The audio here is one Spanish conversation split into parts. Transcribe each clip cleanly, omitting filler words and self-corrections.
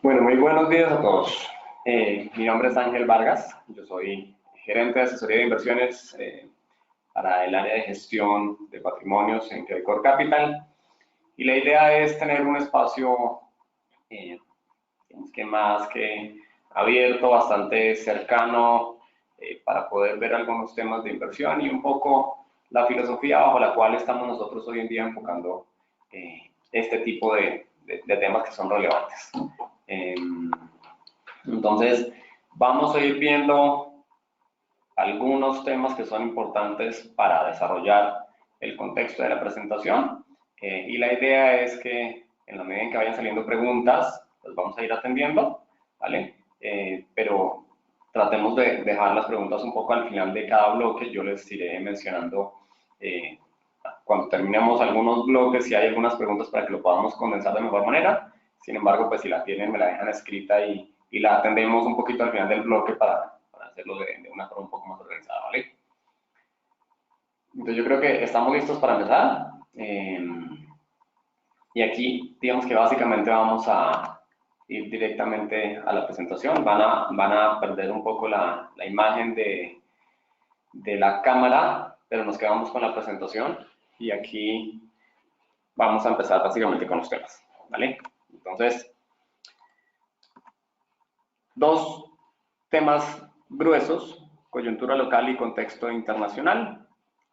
Bueno, muy buenos días a todos. Mi nombre es Ángel Vargas, yo soy gerente de asesoría de inversiones para el área de gestión de patrimonios en Credicor Capital, y la idea es tener un espacio, digamos que más que abierto, bastante cercano, para poder ver algunos temas de inversión y un poco la filosofía bajo la cual estamos nosotros hoy en día enfocando este tipo de temas que son relevantes. Entonces, vamos a ir viendo algunos temas que son importantes para desarrollar el contexto de la presentación, y la idea es que en la medida en que vayan saliendo preguntas, pues vamos a ir atendiendo, ¿vale? Pero tratemos de dejar las preguntas un poco al final de cada bloque. Yo les iré mencionando cuando terminemos algunos bloques si hay algunas preguntas para que lo podamos condensar de mejor manera. Sin embargo, pues si la tienen, me la dejan escrita y la atendemos un poquito al final del bloque para hacerlo de una forma un poco más organizada, ¿vale? Entonces yo creo que estamos listos para empezar. Y aquí, digamos que básicamente vamos a ir directamente a la presentación. Van a perder un poco la imagen de la cámara, pero nos quedamos con la presentación. Y aquí vamos a empezar básicamente con los temas, ¿vale? Entonces, dos temas gruesos: coyuntura local y contexto internacional,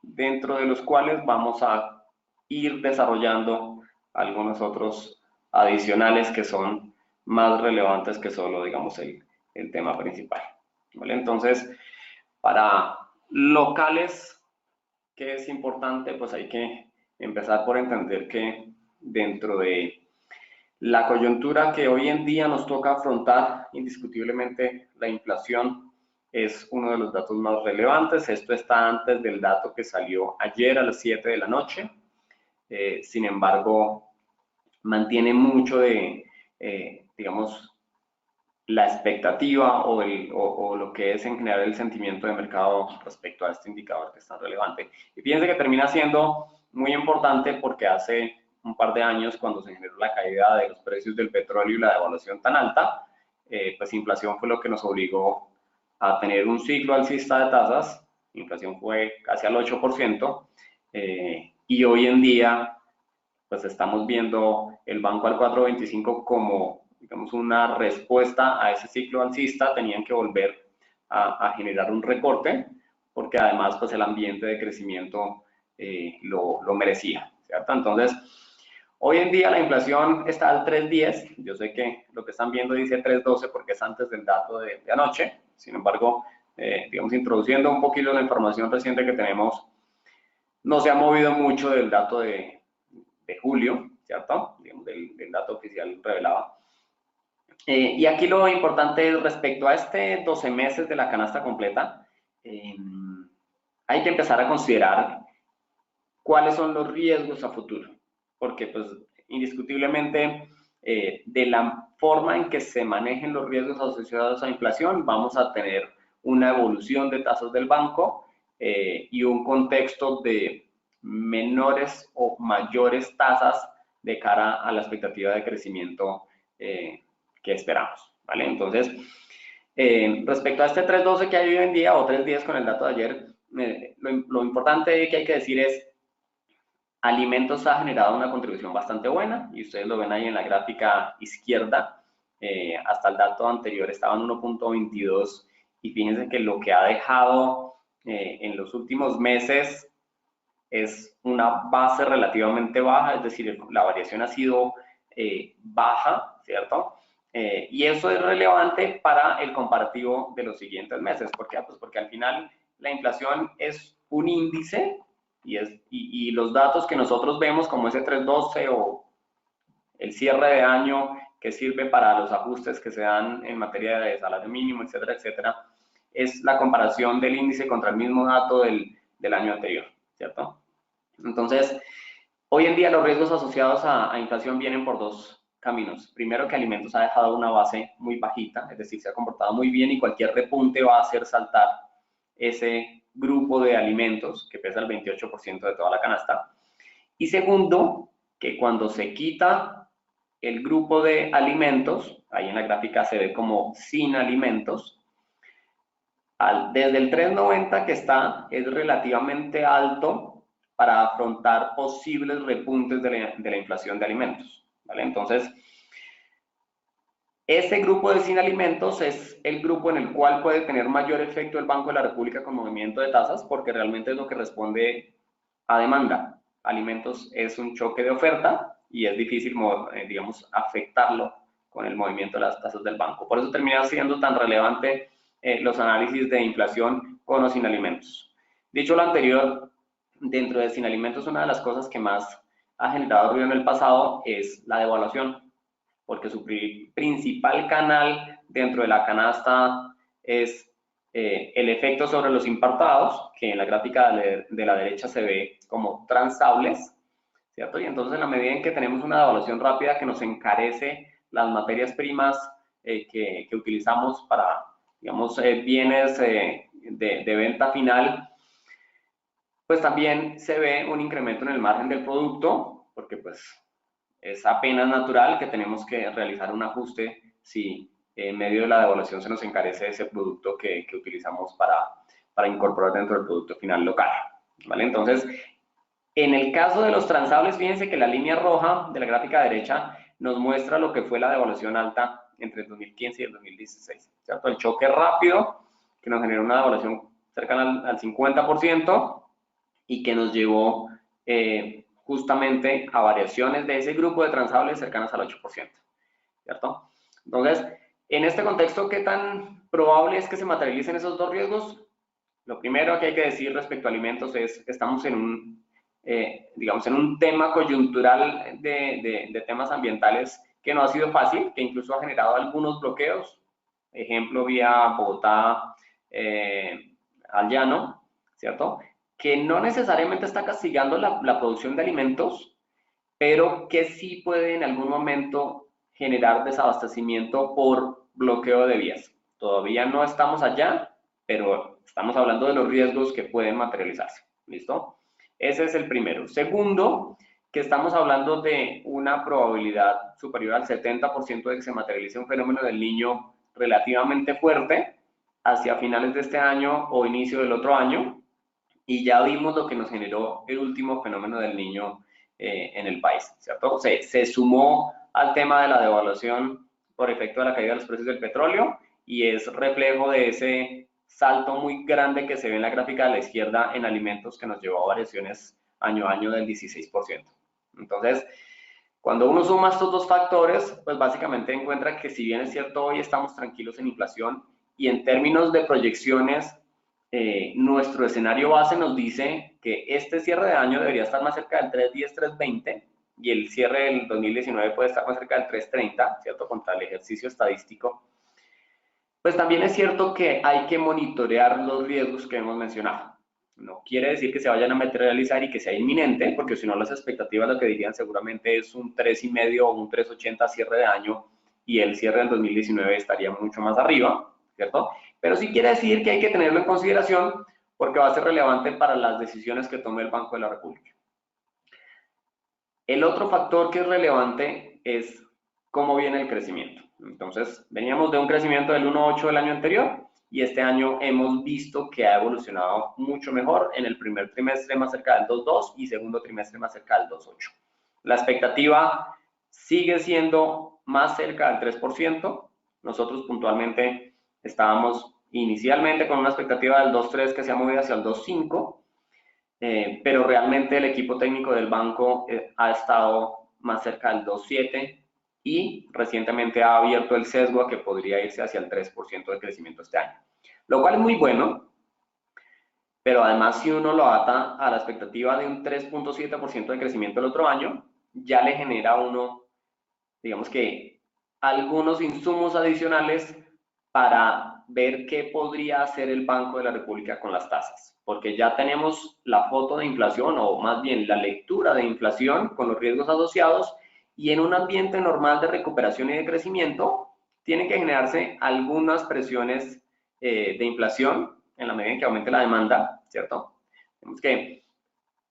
dentro de los cuales vamos a ir desarrollando algunos otros adicionales que son más relevantes que solo, digamos, el tema principal, ¿vale? Entonces, para locales, ¿qué es importante? Pues hay que empezar por entender que dentro de la coyuntura que hoy en día nos toca afrontar, indiscutiblemente la inflación es uno de los datos más relevantes. Esto está antes del dato que salió ayer a las 7 de la noche. Sin embargo, mantiene mucho de, digamos, la expectativa o lo que es en general el sentimiento de mercado respecto a este indicador que es tan relevante. Y fíjense que termina siendo muy importante porque hace un par de años, cuando se generó la caída de los precios del petróleo y la devaluación tan alta, pues inflación fue lo que nos obligó a tener un ciclo alcista de tasas. Inflación fue casi al 8%, y hoy en día pues estamos viendo el banco al 4.25 como, digamos, una respuesta a ese ciclo alcista. Tenían que volver a generar un recorte, porque además pues el ambiente de crecimiento lo merecía, ¿cierto? Entonces, hoy en día la inflación está al 3.10. Yo sé que lo que están viendo dice 3.12 porque es antes del dato de anoche. Sin embargo, digamos, introduciendo un poquito la información reciente que tenemos, no se ha movido mucho del dato de julio, ¿cierto? Digamos, del dato oficial revelado. Y aquí lo importante es, respecto a este 12 meses de la canasta completa, hay que empezar a considerar cuáles son los riesgos a futuro, porque pues indiscutiblemente de la forma en que se manejen los riesgos asociados a inflación, vamos a tener una evolución de tasas del banco y un contexto de menores o mayores tasas de cara a la expectativa de crecimiento que esperamos, ¿vale? Entonces, respecto a este 3.12 que hay hoy en día, o 3.10 con el dato de ayer, lo importante que hay que decir es: alimentos ha generado una contribución bastante buena, y ustedes lo ven ahí en la gráfica izquierda. Hasta el dato anterior estaba en 1.22, y fíjense que lo que ha dejado en los últimos meses es una base relativamente baja, es decir, la variación ha sido baja, ¿cierto? Y eso es relevante para el comparativo de los siguientes meses. ¿Por qué? Pues porque al final la inflación es un índice, y los datos que nosotros vemos, como ese 3.12 o el cierre de año que sirve para los ajustes que se dan en materia de salario mínimo, etcétera, etcétera, es la comparación del índice contra el mismo dato del año anterior, ¿cierto? Entonces, hoy en día los riesgos asociados a inflación vienen por dos caminos. Primero, que alimentos ha dejado una base muy bajita, es decir, se ha comportado muy bien, y cualquier repunte va a hacer saltar ese grupo de alimentos que pesa el 28% de toda la canasta. Y segundo, que cuando se quita el grupo de alimentos, ahí en la gráfica se ve como sin alimentos, desde el 3.90 que está, es relativamente alto para afrontar posibles repuntes de la inflación de alimentos, ¿vale? Entonces, este grupo de sin alimentos es el grupo en el cual puede tener mayor efecto el Banco de la República con movimiento de tasas, porque realmente es lo que responde a demanda. Alimentos es un choque de oferta y es difícil, digamos, afectarlo con el movimiento de las tasas del banco. Por eso termina siendo tan relevante los análisis de inflación con o sin alimentos. Dicho lo anterior, dentro de sin alimentos, una de las cosas que más ha generado ruido en el pasado es la devaluación, porque su principal canal dentro de la canasta es el efecto sobre los importados, que en la gráfica de la derecha se ve como transables, ¿cierto? Y entonces en la medida en que tenemos una devaluación rápida que nos encarece las materias primas que utilizamos para, digamos, bienes de venta final, pues también se ve un incremento en el margen del producto, porque pues es apenas natural que tenemos que realizar un ajuste si en medio de la devaluación se nos encarece ese producto que utilizamos para incorporar dentro del producto final local, ¿vale? Entonces, en el caso de los transables, fíjense que la línea roja de la gráfica derecha nos muestra lo que fue la devaluación alta entre el 2015 y el 2016, ¿cierto? El choque rápido que nos generó una devaluación cercana al 50% y que nos llevó justamente a variaciones de ese grupo de transables cercanas al 8%, ¿cierto? Entonces, en este contexto, ¿qué tan probable es que se materialicen esos dos riesgos? Lo primero que hay que decir respecto a alimentos es que estamos en un, digamos, en un tema coyuntural de temas ambientales que no ha sido fácil, que incluso ha generado algunos bloqueos, ejemplo, vía Bogotá al llano, ¿cierto? Que no necesariamente está castigando la producción de alimentos, pero que sí puede en algún momento generar desabastecimiento por bloqueo de vías. Todavía no estamos allá, pero estamos hablando de los riesgos que pueden materializarse. ¿Listo? Ese es el primero. Segundo, que estamos hablando de una probabilidad superior al 70% de que se materialice un fenómeno del Niño relativamente fuerte hacia finales de este año o inicio del otro año, y ya vimos lo que nos generó el último fenómeno del Niño en el país, ¿cierto? Se sumó al tema de la devaluación por efecto de la caída de los precios del petróleo y es reflejo de ese salto muy grande que se ve en la gráfica de la izquierda en alimentos que nos llevó a variaciones año a año del 16%. Entonces, cuando uno suma estos dos factores, pues básicamente encuentra que si bien es cierto, hoy estamos tranquilos en inflación y en términos de proyecciones, nuestro escenario base nos dice que este cierre de año debería estar más cerca del 3.10, 3.20 y el cierre del 2019 puede estar más cerca del 3.30, ¿cierto? Contra el ejercicio estadístico. Pues también es cierto que hay que monitorear los riesgos que hemos mencionado. No quiere decir que se vayan a materializar y que sea inminente, porque si no las expectativas lo que dirían seguramente es un 3.5 o un 3.80 cierre de año y el cierre del 2019 estaría mucho más arriba, ¿cierto? Pero sí quiere decir que hay que tenerlo en consideración porque va a ser relevante para las decisiones que tome el Banco de la República. El otro factor que es relevante es cómo viene el crecimiento. Entonces, veníamos de un crecimiento del 1.8 del año anterior y este año hemos visto que ha evolucionado mucho mejor en el primer trimestre más cerca del 2.2 y segundo trimestre más cerca del 2.8. La expectativa sigue siendo más cerca del 3%. Nosotros puntualmente estábamos inicialmente con una expectativa del 2.3 que se ha movido hacia el 2.5. Pero realmente el equipo técnico del banco ha estado más cerca del 2.7 y recientemente ha abierto el sesgo a que podría irse hacia el 3% de crecimiento este año, lo cual es muy bueno, pero además si uno lo ata a la expectativa de un 3.7% de crecimiento el otro año, ya le genera a uno, digamos que, algunos insumos adicionales para ver qué podría hacer el Banco de la República con las tasas, porque ya tenemos la foto de inflación, o más bien la lectura de inflación con los riesgos asociados, y en un ambiente normal de recuperación y de crecimiento, tienen que generarse algunas presiones de inflación en la medida en que aumente la demanda, ¿cierto? Tenemos que,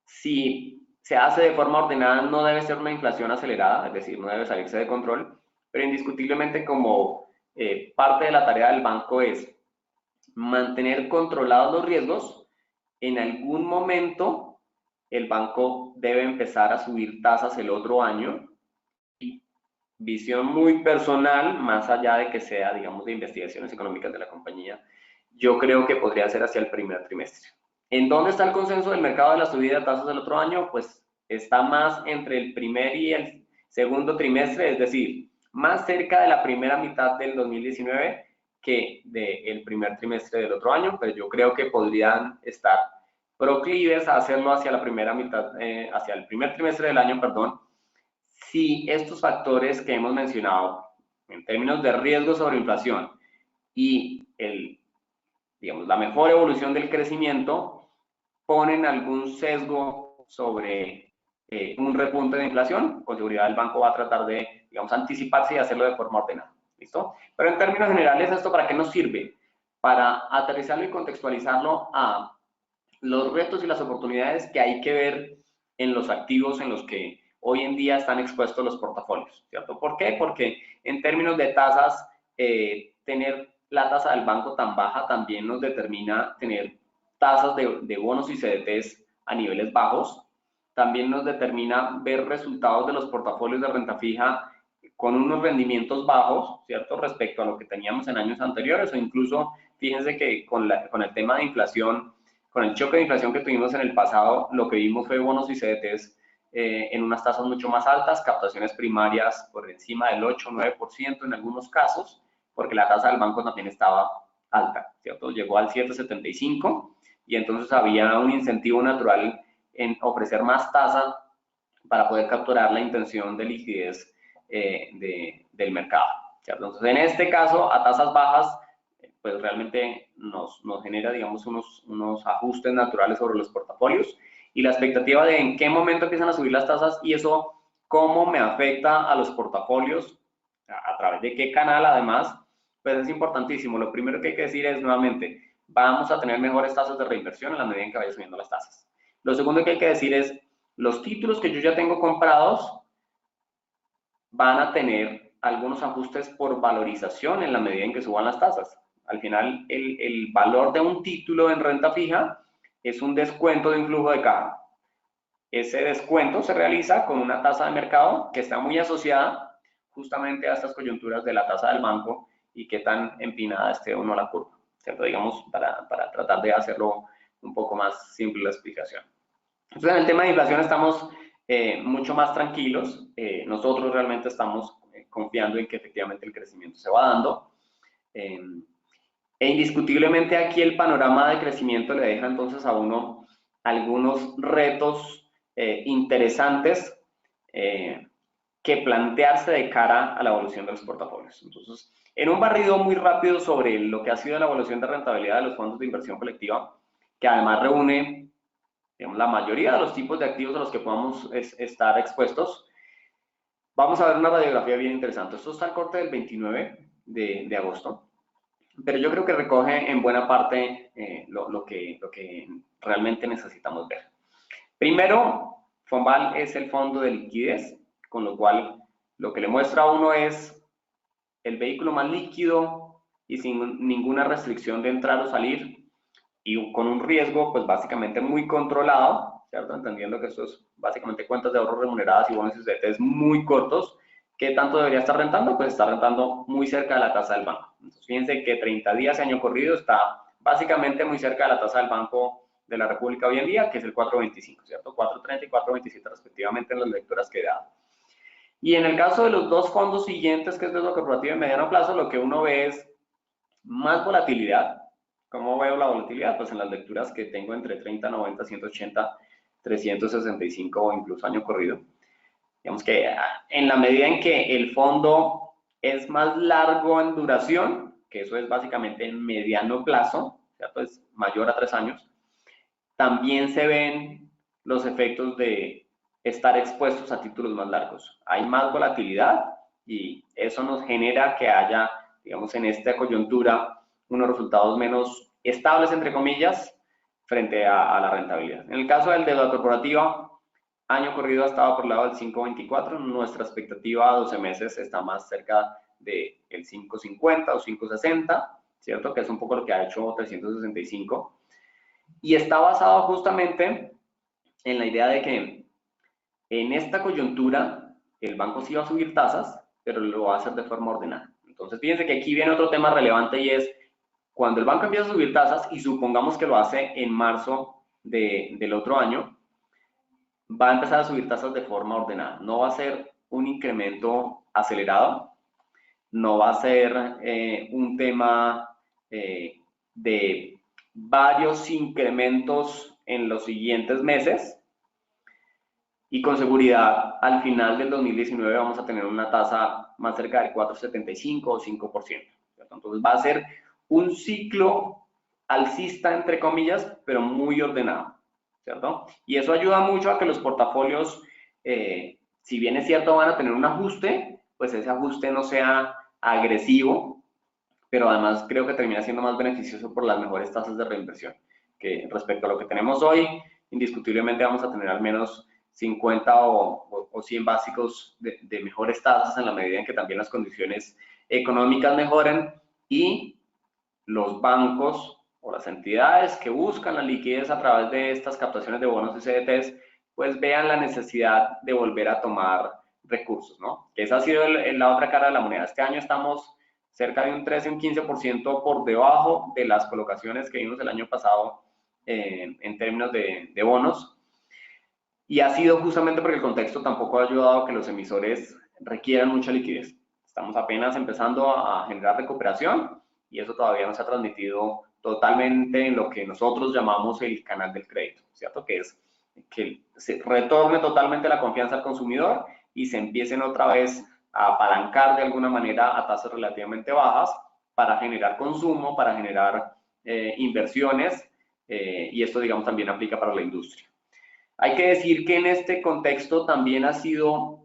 si se hace de forma ordenada, no debe ser una inflación acelerada, es decir, no debe salirse de control, pero indiscutiblemente como parte de la tarea del banco es mantener controlados los riesgos. En algún momento el banco debe empezar a subir tasas el otro año. Visión muy personal, más allá de que sea, digamos, de investigaciones económicas de la compañía, yo creo que podría ser hacia el primer trimestre. ¿En dónde está el consenso del mercado de la subida de tasas del otro año? Pues está más entre el primer y el segundo trimestre, es decir, más cerca de la primera mitad del 2019 que del primer trimestre del otro año, pero yo creo que podrían estar proclives a hacerlo hacia la primera mitad, hacia el primer trimestre del año, perdón, si estos factores que hemos mencionado en términos de riesgo sobre inflación y digamos, la mejor evolución del crecimiento ponen algún sesgo sobre un repunte de inflación, con seguridad el banco va a tratar de, digamos, anticiparse y hacerlo de forma ordenada. ¿Listo? Pero en términos generales, ¿esto para qué nos sirve? Para aterrizarlo y contextualizarlo a los retos y las oportunidades que hay que ver en los activos en los que hoy en día están expuestos los portafolios, ¿cierto? ¿Por qué? Porque en términos de tasas, tener la tasa del banco tan baja también nos determina tener tasas de bonos y CDTs a niveles bajos, también nos determina ver resultados de los portafolios de renta fija con unos rendimientos bajos, ¿cierto? Respecto a lo que teníamos en años anteriores o incluso, fíjense que con el tema de inflación, con el choque de inflación que tuvimos en el pasado, lo que vimos fue bonos y CDTs en unas tasas mucho más altas, captaciones primarias por encima del 8 o 9% en algunos casos, porque la tasa del banco también estaba alta, ¿cierto? Llegó al 7,75 y entonces había un incentivo natural en ofrecer más tasa para poder capturar la intención de liquidez del mercado, ¿cierto? Entonces, en este caso, a tasas bajas, pues realmente nos genera, digamos, unos ajustes naturales sobre los portafolios y la expectativa de en qué momento empiezan a subir las tasas y eso cómo me afecta a los portafolios, a través de qué canal además, pues es importantísimo. Lo primero que hay que decir es nuevamente, vamos a tener mejores tasas de reinversión en la medida en que vaya subiendo las tasas. Lo segundo que hay que decir es, los títulos que yo ya tengo comprados van a tener algunos ajustes por valorización en la medida en que suban las tasas. Al final, el valor de un título en renta fija es un descuento de un flujo de caja. Ese descuento se realiza con una tasa de mercado que está muy asociada justamente a estas coyunturas de la tasa del banco y qué tan empinada esté o no la curva, ¿cierto? Digamos, para tratar de hacerlo un poco más simple la explicación. Entonces, en el tema de inflación estamos mucho más tranquilos. Nosotros realmente estamos confiando en que efectivamente el crecimiento se va dando. E indiscutiblemente aquí el panorama de crecimiento le deja entonces a uno algunos retos interesantes que plantearse de cara a la evolución de los portafolios. Entonces, en un barrido muy rápido sobre lo que ha sido la evolución de rentabilidad de los fondos de inversión colectiva, que además reúne, digamos, la mayoría de los tipos de activos a los que podamos estar expuestos, vamos a ver una radiografía bien interesante. Esto está al corte del 29 de agosto. Pero yo creo que recoge en buena parte lo que realmente necesitamos ver. Primero, FOMVAL es el fondo de liquidez, con lo cual lo que le muestra a uno es el vehículo más líquido y sin ninguna restricción de entrar o salir y con un riesgo pues básicamente muy controlado, ¿cierto? Entendiendo que esto es básicamente cuentas de ahorro remuneradas y bonos y CDTs muy cortos. ¿Qué tanto debería estar rentando? Pues está rentando muy cerca de la tasa del banco. Entonces, fíjense que 30 días, año corrido, está básicamente muy cerca de la tasa del Banco de la República hoy en día, que es el 4.25, ¿cierto? 4.30 y 4.27 respectivamente en las lecturas que he dado. Y en el caso de los dos fondos siguientes, que es de lo corporativo y mediano plazo, lo que uno ve es más volatilidad. ¿Cómo veo la volatilidad? Pues en las lecturas que tengo entre 30, 90, 180, 365 o incluso año corrido. Digamos que en la medida en que el fondo es más largo en duración, que eso es básicamente en mediano plazo, ¿cierto? Es mayor a 3 años, también se ven los efectos de estar expuestos a títulos más largos. Hay más volatilidad y eso nos genera que haya, digamos, en esta coyuntura, unos resultados menos estables, entre comillas, frente a la rentabilidad. En el caso del deuda corporativa, año corrido ha estado por el lado del 5.24, nuestra expectativa a 12 meses está más cerca del 5.50 o 5.60, ¿cierto? Que es un poco lo que ha hecho 365. Y está basado justamente en la idea de que en esta coyuntura el banco sí va a subir tasas, pero lo va a hacer de forma ordenada. Entonces, fíjense que aquí viene otro tema relevante y es cuando el banco empieza a subir tasas, y supongamos que lo hace en marzo del otro año, va a empezar a subir tasas de forma ordenada. No va a ser un incremento acelerado, no va a ser un tema de varios incrementos en los siguientes meses, y con seguridad al final del 2019 vamos a tener una tasa más cerca del 4,75 o 5%. ¿Cierto? Entonces va a ser un ciclo alcista, entre comillas, pero muy ordenado, ¿cierto? Y eso ayuda mucho a que los portafolios, si bien es cierto, van a tener un ajuste, pues ese ajuste no sea agresivo, pero además creo que termina siendo más beneficioso por las mejores tasas de reinversión, que respecto a lo que tenemos hoy, indiscutiblemente vamos a tener al menos 50 o 100 básicos de mejores tasas en la medida en que también las condiciones económicas mejoren y los bancos o las entidades que buscan la liquidez a través de estas captaciones de bonos y CDTs, pues vean la necesidad de volver a tomar recursos, ¿no? Que esa ha sido la otra cara de la moneda. Este año estamos cerca de un 13, un 15% por debajo de las colocaciones que vimos el año pasado en términos de bonos. Y ha sido justamente porque el contexto tampoco ha ayudado a que los emisores requieran mucha liquidez. Estamos apenas empezando a generar recuperación y eso todavía no se ha transmitido totalmente en lo que nosotros llamamos el canal del crédito, ¿cierto? Que es que se retorne totalmente la confianza al consumidor y se empiecen otra vez a apalancar de alguna manera a tasas relativamente bajas para generar consumo, para generar inversiones, y esto, digamos, también aplica para la industria. Hay que decir que en este contexto también ha sido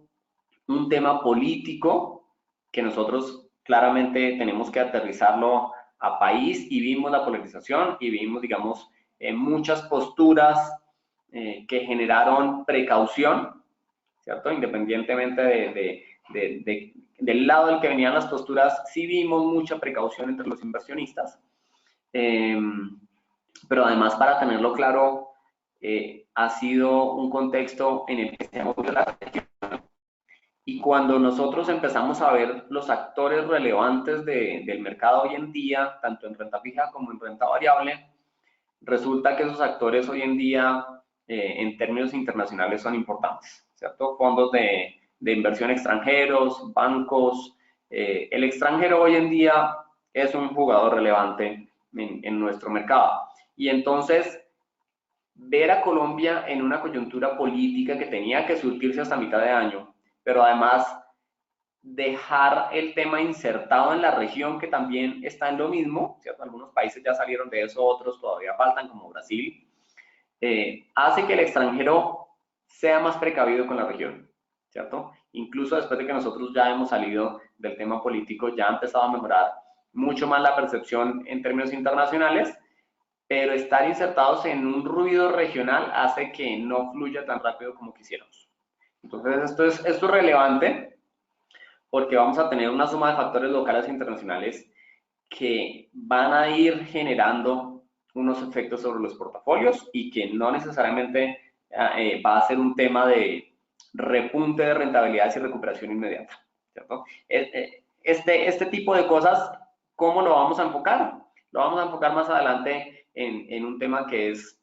un tema político que nosotros claramente tenemos que aterrizarlo a país, y vimos la polarización y vimos, digamos, muchas posturas que generaron precaución, ¿cierto? Independientemente del lado del que venían las posturas, sí vimos mucha precaución entre los inversionistas, pero además, para tenerlo claro, ha sido un contexto en el que se ha movido la región. Y cuando nosotros empezamos a ver los actores relevantes del mercado hoy en día, tanto en renta fija como en renta variable, resulta que esos actores hoy en día, en términos internacionales, son importantes, ¿cierto? Fondos de inversión extranjeros, bancos. El extranjero hoy en día es un jugador relevante en nuestro mercado. Y entonces, ver a Colombia en una coyuntura política que tenía que surtirse hasta mitad de año, pero además dejar el tema insertado en la región, que también está en lo mismo, ¿cierto? Algunos países ya salieron de eso, otros todavía faltan, como Brasil, hace que el extranjero sea más precavido con la región, ¿cierto? Incluso después de que nosotros ya hemos salido del tema político, ya ha empezado a mejorar mucho más la percepción en términos internacionales, pero estar insertados en un ruido regional hace que no fluya tan rápido como quisiéramos. Entonces, esto es relevante porque vamos a tener una suma de factores locales e internacionales que van a ir generando unos efectos sobre los portafolios y que no necesariamente va a ser un tema de repunte de rentabilidades y recuperación inmediata, ¿cierto? Este tipo de cosas, ¿cómo lo vamos a enfocar? Lo vamos a enfocar más adelante en un tema que es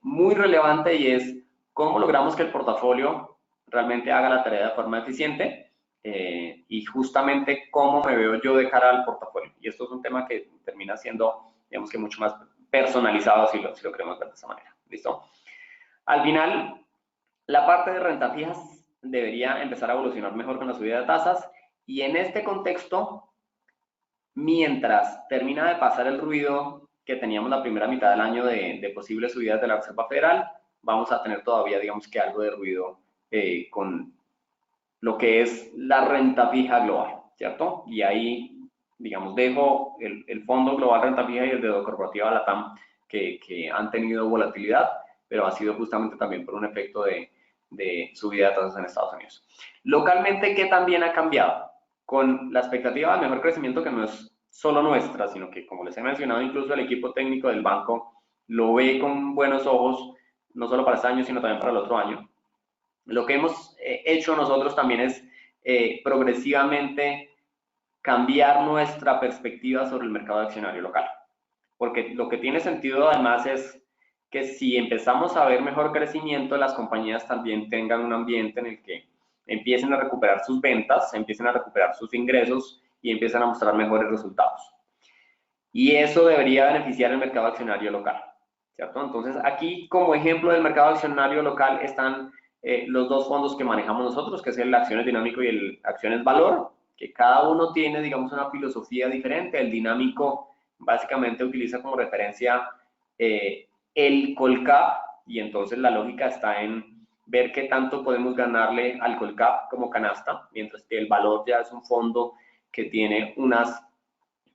muy relevante, y es cómo logramos que el portafolio realmente haga la tarea de forma eficiente, y justamente cómo me veo yo de cara al portafolio. Y esto es un tema que termina siendo, digamos, que mucho más personalizado si lo queremos ver de esa manera. ¿Listo? Al final, la parte de renta fijas debería empezar a evolucionar mejor con la subida de tasas, y en este contexto, mientras termina de pasar el ruido que teníamos la primera mitad del año de posibles subidas de la Reserva Federal, vamos a tener todavía, digamos, que algo de ruido con lo que es la renta fija global, ¿cierto? Y ahí, digamos, dejo el Fondo Global Renta Fija y el de Corporativa LATAM, que han tenido volatilidad, pero ha sido justamente también por un efecto de subida de tasas en Estados Unidos. Localmente, ¿qué también ha cambiado? Con la expectativa de mejor crecimiento, que no es solo nuestra, sino que, como les he mencionado, incluso el equipo técnico del banco lo ve con buenos ojos, no solo para este año, sino también para el otro año. Lo que hemos hecho nosotros también es progresivamente cambiar nuestra perspectiva sobre el mercado accionario local. Porque lo que tiene sentido además es que si empezamos a ver mejor crecimiento, las compañías también tengan un ambiente en el que empiecen a recuperar sus ventas, empiecen a recuperar sus ingresos y empiecen a mostrar mejores resultados. Y eso debería beneficiar el mercado accionario local, ¿cierto? Entonces, aquí como ejemplo del mercado accionario local están los dos fondos que manejamos nosotros, que es el Acciones Dinámico y el Acciones Valor, que cada uno tiene, digamos, una filosofía diferente. El Dinámico básicamente utiliza como referencia el Colcap, y entonces la lógica está en ver qué tanto podemos ganarle al Colcap como canasta, mientras que el Valor ya es un fondo que tiene unas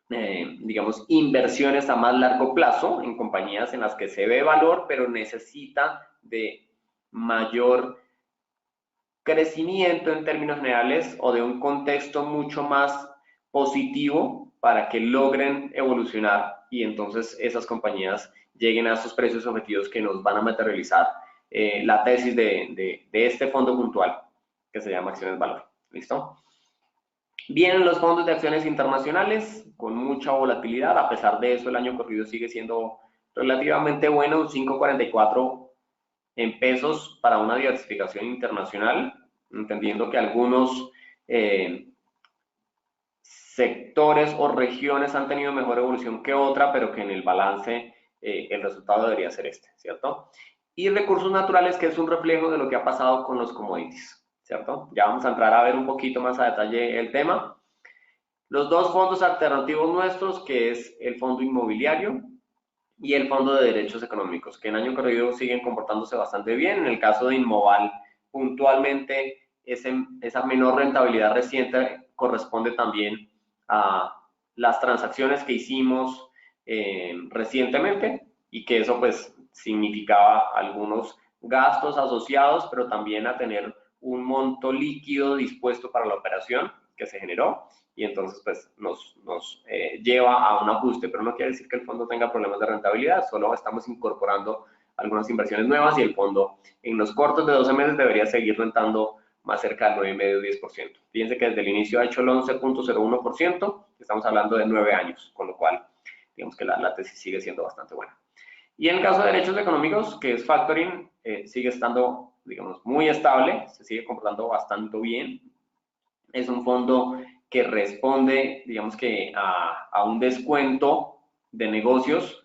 digamos, inversiones a más largo plazo en compañías en las que se ve valor, pero necesita de mayor crecimiento en términos generales o de un contexto mucho más positivo para que logren evolucionar y entonces esas compañías lleguen a esos precios objetivos que nos van a materializar la tesis de este fondo puntual que se llama Acciones Valor. ¿Listo? Vienen los fondos de acciones internacionales con mucha volatilidad. A pesar de eso, el año corrido sigue siendo relativamente bueno, un 5.44 en pesos para una diversificación internacional, entendiendo que algunos sectores o regiones han tenido mejor evolución que otra, pero que en el balance el resultado debería ser este, ¿cierto? Y recursos naturales, que es un reflejo de lo que ha pasado con los commodities, ¿cierto? Ya vamos a entrar a ver un poquito más a detalle el tema. Los dos fondos alternativos nuestros, que es el fondo inmobiliario y el fondo de derechos económicos, que en año corrido siguen comportándose bastante bien. En el caso de Inmoval, puntualmente, esa menor rentabilidad reciente corresponde también a las transacciones que hicimos recientemente y que eso pues significaba algunos gastos asociados, pero también a tener un monto líquido dispuesto para la operación que se generó y entonces pues nos lleva a un ajuste, pero no quiere decir que el fondo tenga problemas de rentabilidad, solo estamos incorporando algunas inversiones nuevas y el fondo en los cortos de 12 meses debería seguir rentando más cerca del 9,5-10%. Fíjense que desde el inicio ha hecho el 11.01%, estamos hablando de 9 años, con lo cual digamos que la tesis sigue siendo bastante buena. Y en el caso de derechos económicos, que es factoring, sigue estando, digamos, muy estable, se sigue comportando bastante bien. Es un fondo que responde, digamos que a un descuento de negocios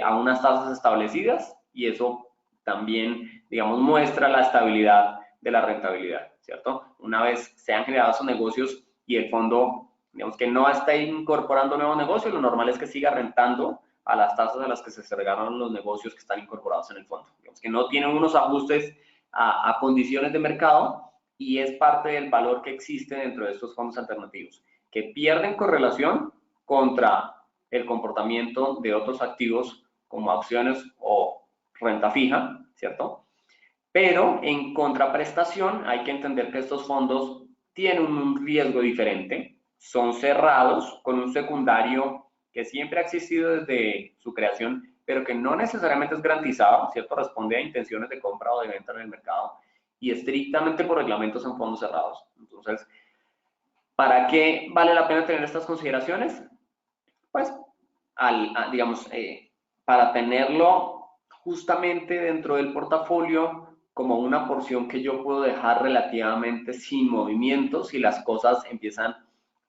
a unas tasas establecidas y eso también, digamos, muestra la estabilidad de la rentabilidad, ¿cierto? Una vez se han generado esos negocios y el fondo, digamos que no está incorporando nuevos negocios, lo normal es que siga rentando a las tasas a las que se cerraron los negocios que están incorporados en el fondo. Digamos que no tienen unos ajustes a condiciones de mercado, y es parte del valor que existe dentro de estos fondos alternativos, que pierden correlación contra el comportamiento de otros activos como acciones o renta fija, ¿cierto? Pero en contraprestación hay que entender que estos fondos tienen un riesgo diferente, son cerrados con un secundario que siempre ha existido desde su creación, pero que no necesariamente es garantizado, ¿cierto? Responde a intenciones de compra o de venta en el mercado y estrictamente por reglamentos en fondos cerrados. Entonces, ¿para qué vale la pena tener estas consideraciones? Pues, digamos, para tenerlo justamente dentro del portafolio como una porción que yo puedo dejar relativamente sin movimiento si las cosas empiezan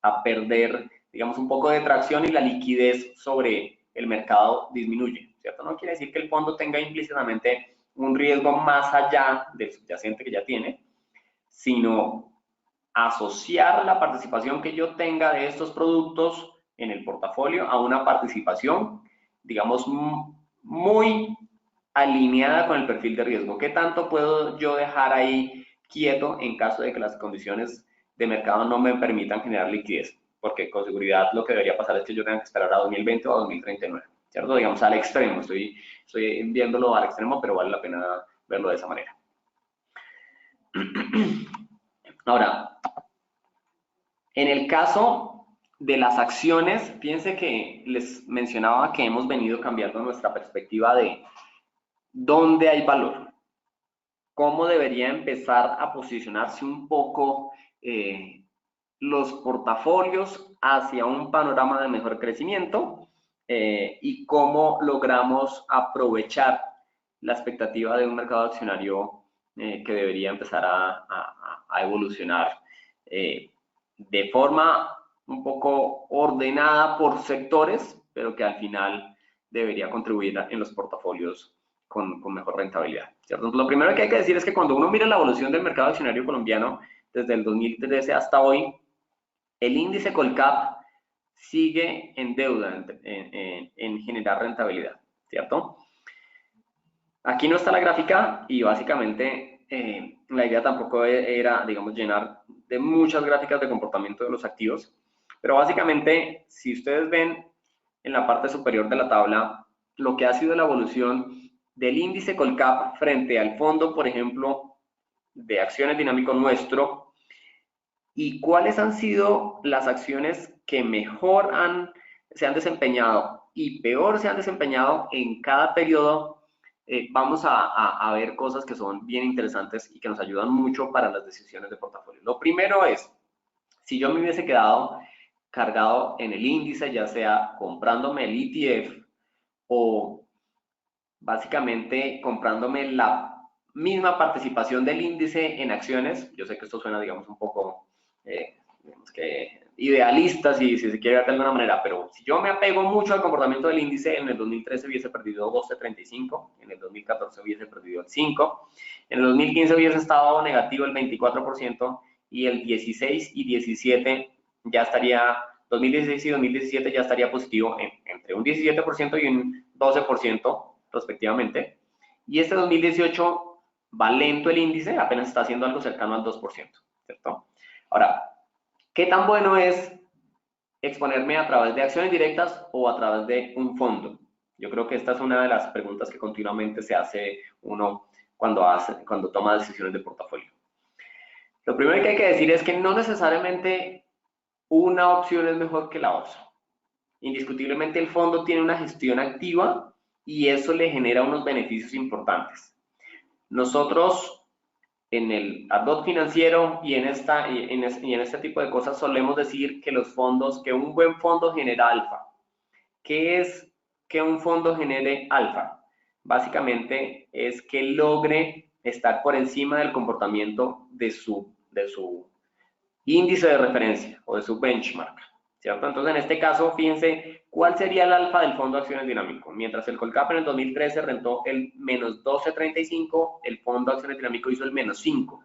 a perder, digamos, un poco de tracción y la liquidez sobre el mercado disminuye, ¿cierto? No quiere decir que el fondo tenga implícitamente un riesgo más allá del subyacente que ya tiene, sino asociar la participación que yo tenga de estos productos en el portafolio a una participación, digamos, muy alineada con el perfil de riesgo. ¿Qué tanto puedo yo dejar ahí quieto en caso de que las condiciones de mercado no me permitan generar liquidez? Porque con seguridad lo que debería pasar es que yo tenga que esperar a 2020 o a 2039, ¿cierto? Digamos, al extremo, estoy viéndolo al extremo, pero vale la pena verlo de esa manera. Ahora, en el caso de las acciones, fíjense que les mencionaba que hemos venido cambiando nuestra perspectiva de dónde hay valor, cómo debería empezar a posicionarse un poco los portafolios hacia un panorama de mejor crecimiento y cómo logramos aprovechar la expectativa de un mercado accionario que debería empezar a evolucionar de forma un poco ordenada por sectores, pero que al final debería contribuir en los portafolios con mejor rentabilidad, ¿cierto? Entonces, lo primero que hay que decir es que cuando uno mira la evolución del mercado accionario colombiano desde el 2013 hasta hoy, el índice Colcap sigue en deuda en generar rentabilidad, ¿cierto? Aquí no está la gráfica y básicamente la idea tampoco era, digamos, llenar de muchas gráficas de comportamiento de los activos, pero básicamente, si ustedes ven en la parte superior de la tabla, lo que ha sido la evolución del índice Colcap frente al fondo, por ejemplo, de acciones dinámico nuestro, y cuáles han sido las acciones que mejor se han desempeñado y peor se han desempeñado en cada periodo, vamos a ver cosas que son bien interesantes y que nos ayudan mucho para las decisiones de portafolio. Lo primero es, si yo me hubiese quedado cargado en el índice, ya sea comprándome el ETF o básicamente comprándome la misma participación del índice en acciones, yo sé que esto suena, digamos, un poco, digamos que idealista, si se quiere ver de alguna manera, pero si yo me apego mucho al comportamiento del índice, en el 2013 hubiese perdido 12.35, en el 2014 hubiese perdido el 5, en el 2015 hubiese estado negativo el 24% y el 16 y 17 ya estaría, 2016 y 2017 ya estaría positivo entre un 17% y un 12% respectivamente, y este 2018 va lento el índice, apenas está haciendo algo cercano al 2%, ¿cierto? Ahora, ¿qué tan bueno es exponerme a través de acciones directas o a través de un fondo? Yo creo que esta es una de las preguntas que continuamente se hace uno cuando toma decisiones de portafolio. Lo primero que hay que decir es que no necesariamente una opción es mejor que la otra. Indiscutiblemente el fondo tiene una gestión activa y eso le genera unos beneficios importantes. Nosotros en el ardor financiero y en este tipo de cosas solemos decir que los fondos, que un buen fondo genera alfa. ¿Qué es que un fondo genere alfa? Básicamente es que logre estar por encima del comportamiento de su índice de referencia o de su benchmark, ¿cierto? Entonces, en este caso, fíjense cuál sería el alfa del fondo de acciones dinámico. Mientras el Colcap en el 2013 rentó el menos 12.35, el fondo de acciones dinámico hizo el menos 5.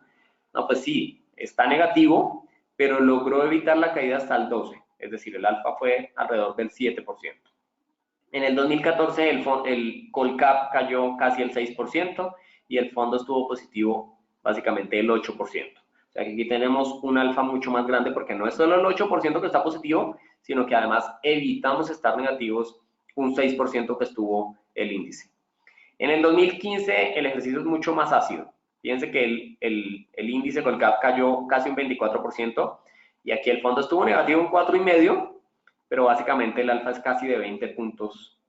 No, pues sí, está negativo, pero logró evitar la caída hasta el 12, es decir, el alfa fue alrededor del 7%. En el 2014 el Colcap cayó casi el 6% y el fondo estuvo positivo básicamente el 8%. O sea que aquí tenemos un alfa mucho más grande porque no es solo el 8% que está positivo, sino que además evitamos estar negativos un 6% que estuvo el índice. En el 2015 el ejercicio es mucho más ácido. Fíjense que el índice Colcap cayó casi un 24% y aquí el fondo estuvo negativo un 4,5%, pero básicamente el alfa es casi de 20 puntos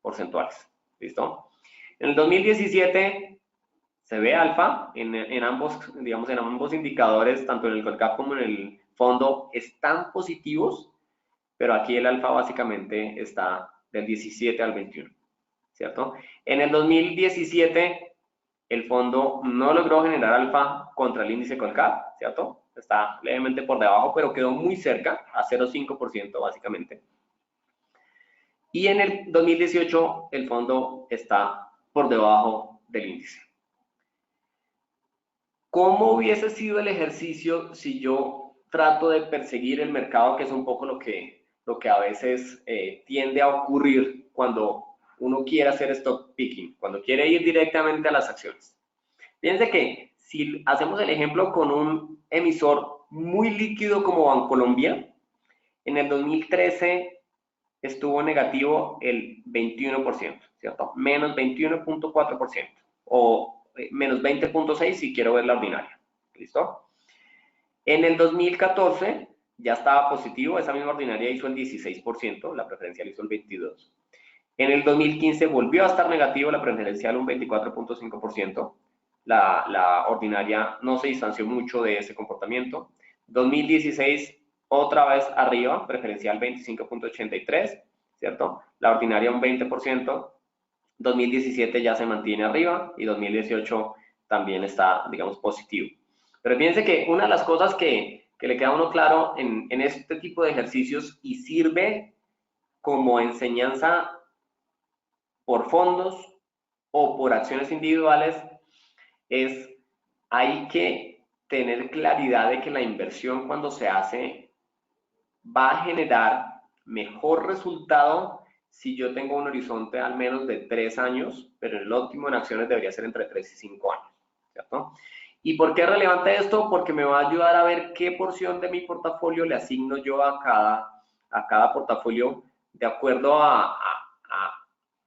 porcentuales. ¿Listo? En el 2017 se ve alfa en ambos, digamos, en ambos indicadores, tanto en el Colcap como en el fondo, están positivos, pero aquí el alfa básicamente está del 17 al 21, ¿cierto? En el 2017 el fondo no logró generar alfa contra el índice Colcap, ¿cierto? Está levemente por debajo, pero quedó muy cerca, a 0,5% básicamente. Y en el 2018 el fondo está por debajo del índice. ¿Cómo hubiese sido el ejercicio si yo trato de perseguir el mercado, que es un poco lo que a veces tiende a ocurrir cuando uno quiere hacer stock picking, cuando quiere ir directamente a las acciones? Fíjense que si hacemos el ejemplo con un emisor muy líquido como Bancolombia, en el 2013 estuvo negativo el 21%, ¿cierto? Menos 21.4%, o menos 20.6% si quiero ver la ordinaria. ¿Listo? En el 2014 ya estaba positivo, esa misma ordinaria hizo el 16%, la preferencial hizo el 22%. En el 2015 volvió a estar negativo, la preferencial un 24.5%. La ordinaria no se distanció mucho de ese comportamiento. 2016 otra vez arriba, preferencial 25.83%, ¿cierto? La ordinaria un 20%. 2017 ya se mantiene arriba y 2018 también está, digamos, positivo. Pero fíjense que una de las cosas que le queda a uno claro en este tipo de ejercicios y sirve como enseñanza por fondos o por acciones individuales es hay que tener claridad de que la inversión cuando se hace va a generar mejor resultado si yo tengo un horizonte al menos de 3 años, pero el óptimo en acciones debería ser entre 3 y 5 años, ¿cierto? ¿Y por qué es relevante esto? Porque me va a ayudar a ver qué porción de mi portafolio le asigno yo a cada portafolio de acuerdo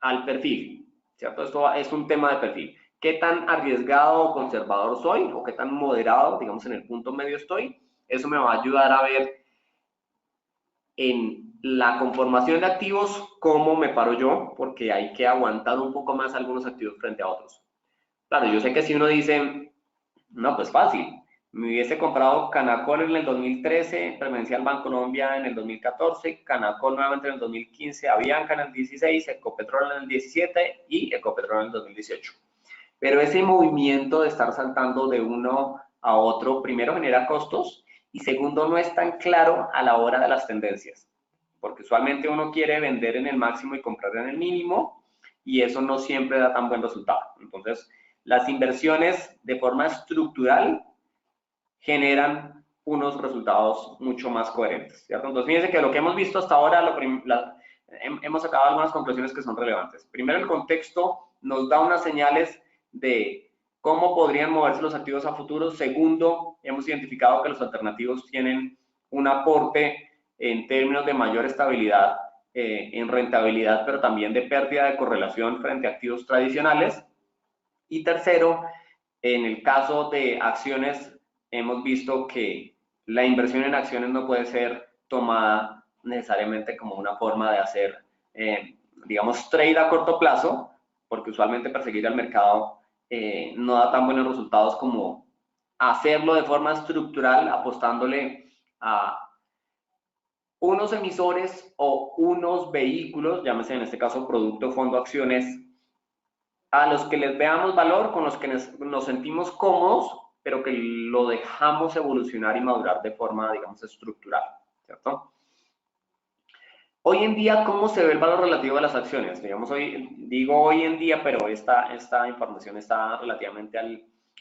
al perfil, ¿cierto? Esto es un tema de perfil. ¿Qué tan arriesgado o conservador soy? ¿O qué tan moderado, digamos, en el punto medio estoy? Eso me va a ayudar a ver en la conformación de activos cómo me paro yo, porque hay que aguantar un poco más algunos activos frente a otros. Claro, yo sé que si uno dice, no, pues fácil, me hubiese comprado Canacol en el 2013, Preferencial Bancolombia en el 2014, Canacol nuevamente en el 2015, Avianca en el 16, Ecopetrol en el 17 y Ecopetrol en el 2018. Pero ese movimiento de estar saltando de uno a otro, primero genera costos y segundo no es tan claro a la hora de las tendencias, porque usualmente uno quiere vender en el máximo y comprar en el mínimo y eso no siempre da tan buen resultado. Entonces, las inversiones de forma estructural generan unos resultados mucho más coherentes, ¿cierto? Entonces, fíjense que lo que hemos visto hasta ahora, hemos sacado algunas conclusiones que son relevantes. Primero, el contexto nos da unas señales de cómo podrían moverse los activos a futuro. Segundo, hemos identificado que los alternativos tienen un aporte en términos de mayor estabilidad en rentabilidad, pero también de pérdida de correlación frente a activos tradicionales. Y tercero, en el caso de acciones, hemos visto que la inversión en acciones no puede ser tomada necesariamente como una forma de hacer, digamos, trade a corto plazo, porque usualmente perseguir al mercado no da tan buenos resultados como hacerlo de forma estructural, apostándole a unos emisores o unos vehículos, llámese en este caso producto, fondo, acciones, a los que les veamos valor, con los que nos sentimos cómodos, pero que lo dejamos evolucionar y madurar de forma, digamos, estructural, ¿cierto? Hoy en día, ¿cómo se ve el valor relativo de las acciones? Digamos, digo hoy en día, pero esta información está relativamente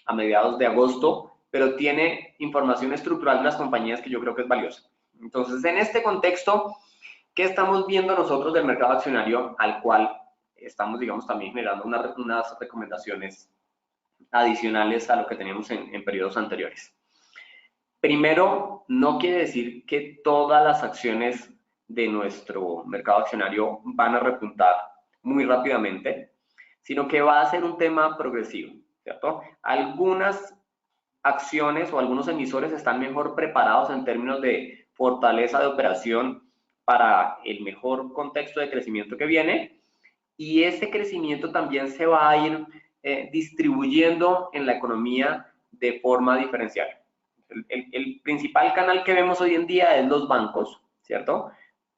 a mediados de agosto, pero tiene información estructural de las compañías que yo creo que es valiosa. Entonces, en este contexto, ¿qué estamos viendo nosotros del mercado accionario al cual estamos, digamos, también generando unas recomendaciones adicionales a lo que teníamos en periodos anteriores? Primero, no quiere decir que todas las acciones de nuestro mercado accionario van a repuntar muy rápidamente, sino que va a ser un tema progresivo, ¿cierto? Algunas acciones o algunos emisores están mejor preparados en términos de fortaleza de operación para el mejor contexto de crecimiento que viene y ese crecimiento también se va a ir distribuyendo en la economía de forma diferencial. El principal canal que vemos hoy en día es los bancos, ¿cierto?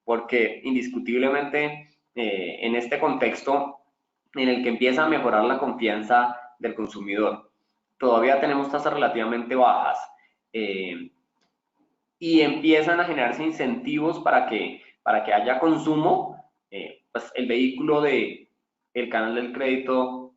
Porque indiscutiblemente en este contexto en el que empieza a mejorar la confianza del consumidor, todavía tenemos tasas relativamente bajas y empiezan a generarse incentivos para que haya consumo, pues el vehículo del canal del crédito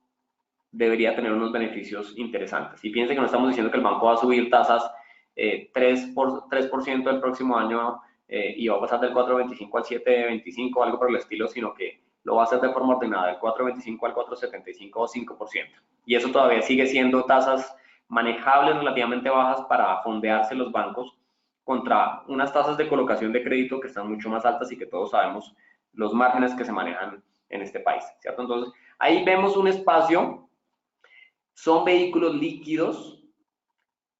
debería tener unos beneficios interesantes. Y piensen que no estamos diciendo que el banco va a subir tasas 3% el próximo año y va a pasar del 4.25 al 7.25 algo por el estilo, sino que lo va a hacer de forma ordenada, del 4.25 al 4.75 o 5%. Y eso todavía sigue siendo tasas manejables relativamente bajas para fondearse los bancos contra unas tasas de colocación de crédito que están mucho más altas y que todos sabemos los márgenes que se manejan en este país, ¿cierto? Entonces, ahí vemos un espacio, son vehículos líquidos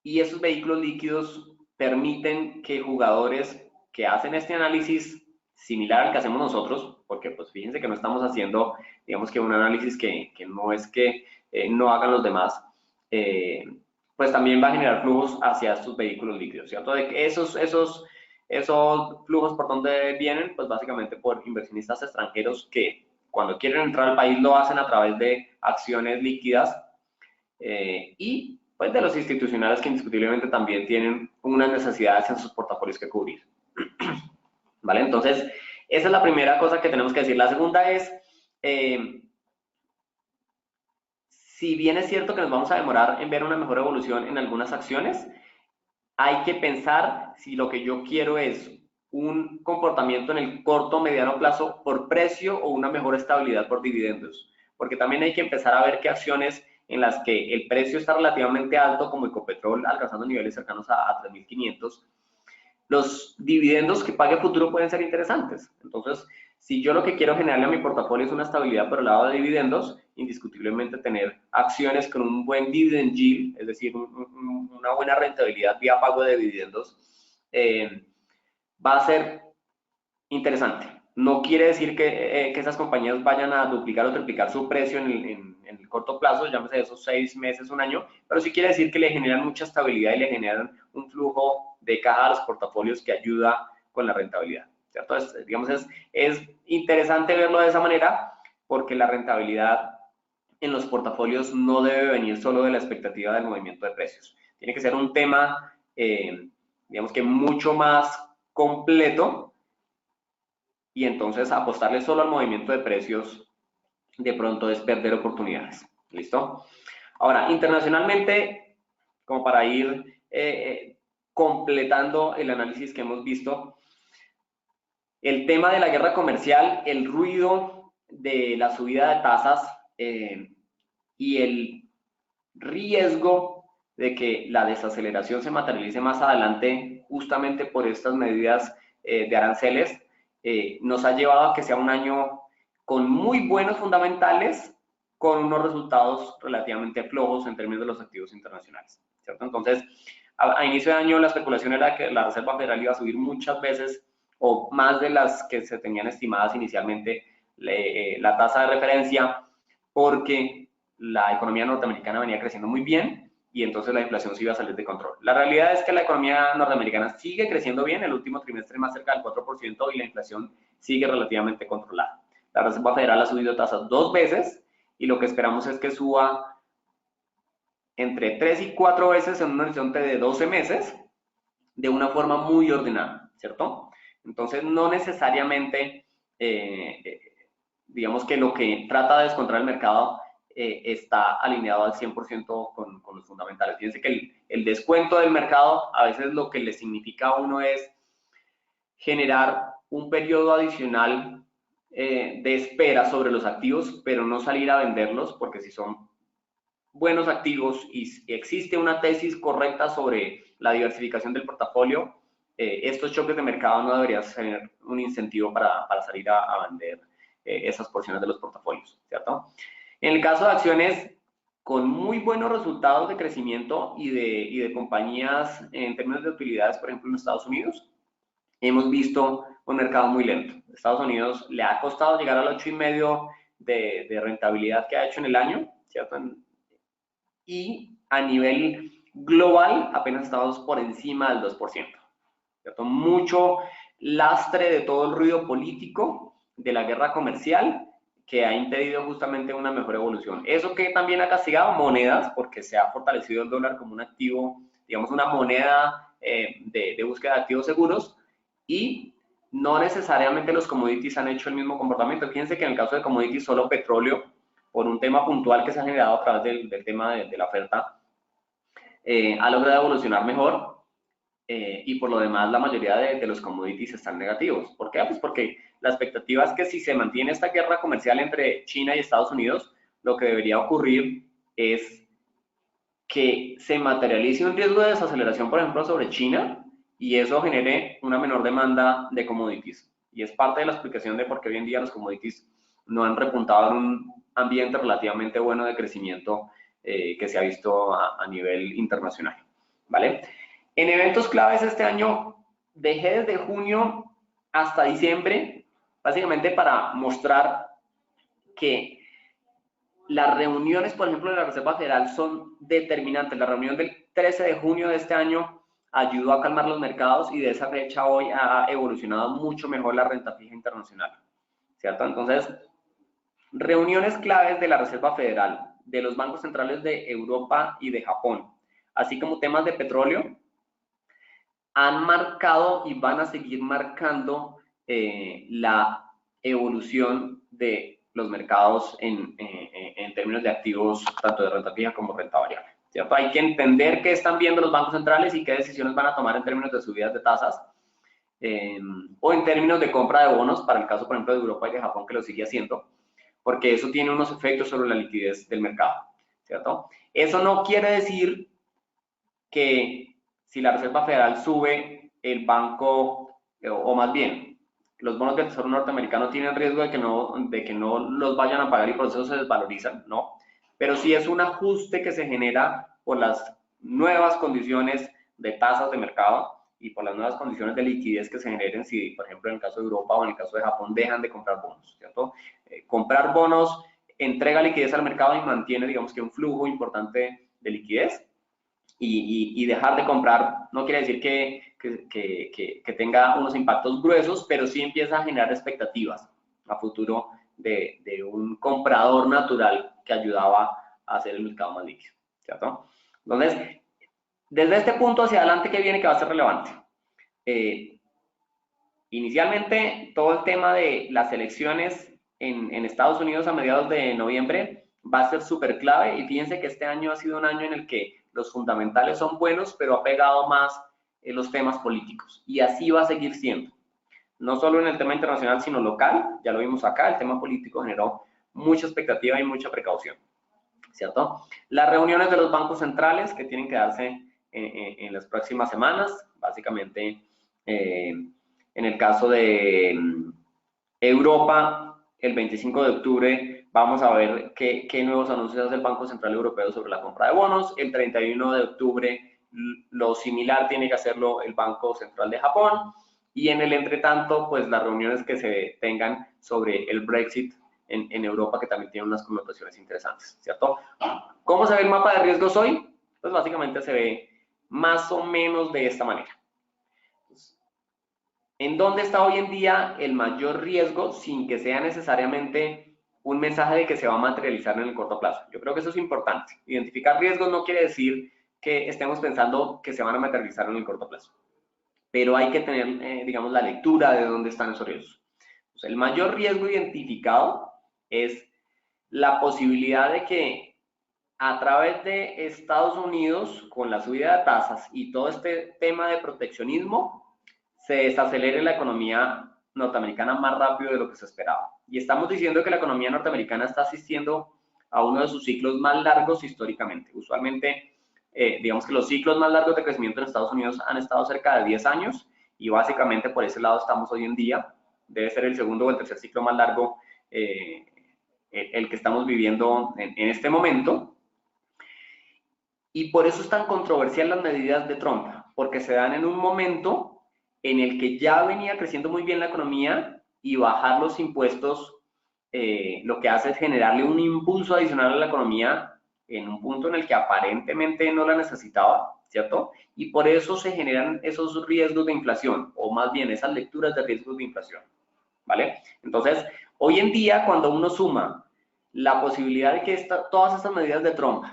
y esos vehículos líquidos permiten que jugadores que hacen este análisis similar al que hacemos nosotros, porque pues fíjense que no estamos haciendo, digamos que un análisis que no es que no hagan los demás, pues también va a generar flujos hacia estos vehículos líquidos, ¿cierto? De que esos flujos por dónde vienen, pues básicamente por inversionistas extranjeros que cuando quieren entrar al país lo hacen a través de acciones líquidas y pues de los institucionales que indiscutiblemente también tienen unas necesidades en sus portafolios que cubrir. ¿Vale? Entonces, esa es la primera cosa que tenemos que decir. La segunda es, si bien es cierto que nos vamos a demorar en ver una mejor evolución en algunas acciones, hay que pensar si lo que yo quiero es un comportamiento en el corto o mediano plazo por precio o una mejor estabilidad por dividendos. Porque también hay que empezar a ver qué acciones en las que el precio está relativamente alto, como Ecopetrol, alcanzando niveles cercanos a 3.500, los dividendos que pague futuro pueden ser interesantes. Entonces, si yo lo que quiero generarle a mi portafolio es una estabilidad por el lado de dividendos, indiscutiblemente tener acciones con un buen dividend yield, es decir, una buena rentabilidad vía pago de dividendos, va a ser interesante. No quiere decir que esas compañías vayan a duplicar o triplicar su precio en el corto plazo, llámese esos 6 meses, un año, pero sí quiere decir que le generan mucha estabilidad y le generan un flujo de caja a los portafolios que ayuda con la rentabilidad, ¿cierto? Digamos, es interesante verlo de esa manera porque la rentabilidad en los portafolios no debe venir solo de la expectativa del movimiento de precios. Tiene que ser un tema, digamos que mucho más completo y entonces apostarle solo al movimiento de precios de pronto es perder oportunidades. ¿Listo? Ahora, internacionalmente, como para ir completando el análisis que hemos visto, el tema de la guerra comercial, el ruido de la subida de tasas y el riesgo de que la desaceleración se materialice más adelante justamente por estas medidas de aranceles, nos ha llevado a que sea un año con muy buenos fundamentales, con unos resultados relativamente flojos en términos de los activos internacionales, ¿cierto? Entonces, a inicio de año la especulación era que la Reserva Federal iba a subir muchas veces o más de las que se tenían estimadas inicialmente la tasa de referencia, porque la economía norteamericana venía creciendo muy bien y entonces la inflación se iba a salir de control. La realidad es que la economía norteamericana sigue creciendo bien, el último trimestre más cerca del 4% y la inflación sigue relativamente controlada. La Reserva Federal ha subido tasas 2 veces y lo que esperamos es que suba entre 3 y 4 veces en un horizonte de 12 meses de una forma muy ordenada, ¿cierto? Entonces, no necesariamente, digamos que lo que trata de descontrolar el mercado está alineado al 100% con los fundamentales. Fíjense que el descuento del mercado a veces lo que le significa a uno es generar un periodo adicional de espera sobre los activos, pero no salir a venderlos, porque si son buenos activos y existe una tesis correcta sobre la diversificación del portafolio, estos choques de mercado no deberían ser un incentivo para salir a vender esas porciones de los portafolios, ¿cierto? En el caso de acciones con muy buenos resultados de crecimiento y de compañías en términos de utilidades, por ejemplo, en Estados Unidos, hemos visto un mercado muy lento. Estados Unidos le ha costado llegar al 8,5% de rentabilidad que ha hecho en el año, ¿cierto? Y a nivel global apenas estamos por encima del 2%, ¿cierto? Mucho lastre de todo el ruido político, de la guerra comercial, que ha impedido justamente una mejor evolución. Eso que también ha castigado monedas, porque se ha fortalecido el dólar como un activo, digamos, una moneda de búsqueda de activos seguros, y no necesariamente los commodities han hecho el mismo comportamiento. Fíjense que en el caso de commodities, solo petróleo, por un tema puntual que se ha generado a través del tema de la oferta, ha logrado evolucionar mejor y por lo demás la mayoría de los commodities están negativos. ¿Por qué? Pues porque la expectativa es que si se mantiene esta guerra comercial entre China y Estados Unidos, lo que debería ocurrir es que se materialice un riesgo de desaceleración, por ejemplo, sobre China y eso genere una menor demanda de commodities. Y es parte de la explicación de por qué hoy en día los commodities no han repuntado en un ambiente relativamente bueno de crecimiento que se ha visto a nivel internacional. ¿vale? En eventos claves este año, dejé desde junio hasta diciembre, básicamente para mostrar que las reuniones, por ejemplo, de la Reserva Federal son determinantes. La reunión del 13 de junio de este año ayudó a calmar los mercados y de esa fecha hoy ha evolucionado mucho mejor la renta fija internacional, ¿cierto? Entonces, reuniones claves de la Reserva Federal, de los bancos centrales de Europa y de Japón, así como temas de petróleo, han marcado y van a seguir marcando la evolución de los mercados en términos de activos, tanto de renta fija como renta variable, ¿cierto? Hay que entender qué están viendo los bancos centrales y qué decisiones van a tomar en términos de subidas de tasas o en términos de compra de bonos, para el caso, por ejemplo, de Europa y de Japón, que lo sigue haciendo, porque eso tiene unos efectos sobre la liquidez del mercado, ¿cierto? Eso no quiere decir que si la Reserva Federal sube, el banco, o más bien, los bonos del Tesoro norteamericano tienen riesgo de que no los vayan a pagar y por eso se desvalorizan, ¿no? Pero sí es un ajuste que se genera por las nuevas condiciones de tasas de mercado y por las nuevas condiciones de liquidez que se generen si, por ejemplo, en el caso de Europa o en el caso de Japón, dejan de comprar bonos, ¿cierto? Comprar bonos entrega liquidez al mercado y mantiene, digamos que un flujo importante de liquidez. Y dejar de comprar no quiere decir que tenga unos impactos gruesos, pero sí empieza a generar expectativas a futuro de un comprador natural que ayudaba a hacer el mercado más líquido, ¿cierto? Entonces, desde este punto hacia adelante, ¿qué viene que va a ser relevante? Inicialmente, todo el tema de las elecciones en Estados Unidos a mediados de noviembre va a ser súper clave y fíjense que este año ha sido un año en el que los fundamentales son buenos, pero ha pegado más los temas políticos y así va a seguir siendo. No solo en el tema internacional, sino local, ya lo vimos acá, el tema político generó mucha expectativa y mucha precaución, ¿cierto? Las reuniones de los bancos centrales que tienen que darse en las próximas semanas, básicamente en el caso de Europa, el 25 de octubre vamos a ver qué nuevos anuncios hace el Banco Central Europeo sobre la compra de bonos. El 31 de octubre lo similar tiene que hacerlo el Banco Central de Japón. Y en el entretanto, pues las reuniones que se tengan sobre el Brexit en Europa, que también tiene unas connotaciones interesantes, ¿cierto? ¿Cómo se ve el mapa de riesgos hoy? Pues básicamente se ve más o menos de esta manera. ¿En dónde está hoy en día el mayor riesgo sin que sea necesariamente un mensaje de que se va a materializar en el corto plazo? Yo creo que eso es importante. Identificar riesgos no quiere decir que estemos pensando que se van a materializar en el corto plazo, pero hay que tener, digamos, la lectura de dónde están esos riesgos. O sea, el mayor riesgo identificado es la posibilidad de que a través de Estados Unidos, con la subida de tasas y todo este tema de proteccionismo, se desacelere la economía norteamericana más rápido de lo que se esperaba. Y estamos diciendo que la economía norteamericana está asistiendo a uno de sus ciclos más largos históricamente. Usualmente, digamos que los ciclos más largos de crecimiento en Estados Unidos han estado cerca de 10 años y básicamente por ese lado estamos hoy en día. Debe ser el segundo o el tercer ciclo más largo el que estamos viviendo en este momento. Y por eso es tan controversial las medidas de Trump, porque se dan en un momento en el que ya venía creciendo muy bien la economía y bajar los impuestos lo que hace es generarle un impulso adicional a la economía en un punto en el que aparentemente no la necesitaba, ¿cierto? Y por eso se generan esos riesgos de inflación, o más bien esas lecturas de riesgos de inflación, ¿vale? Entonces, hoy en día, cuando uno suma la posibilidad de que todas estas medidas de Trump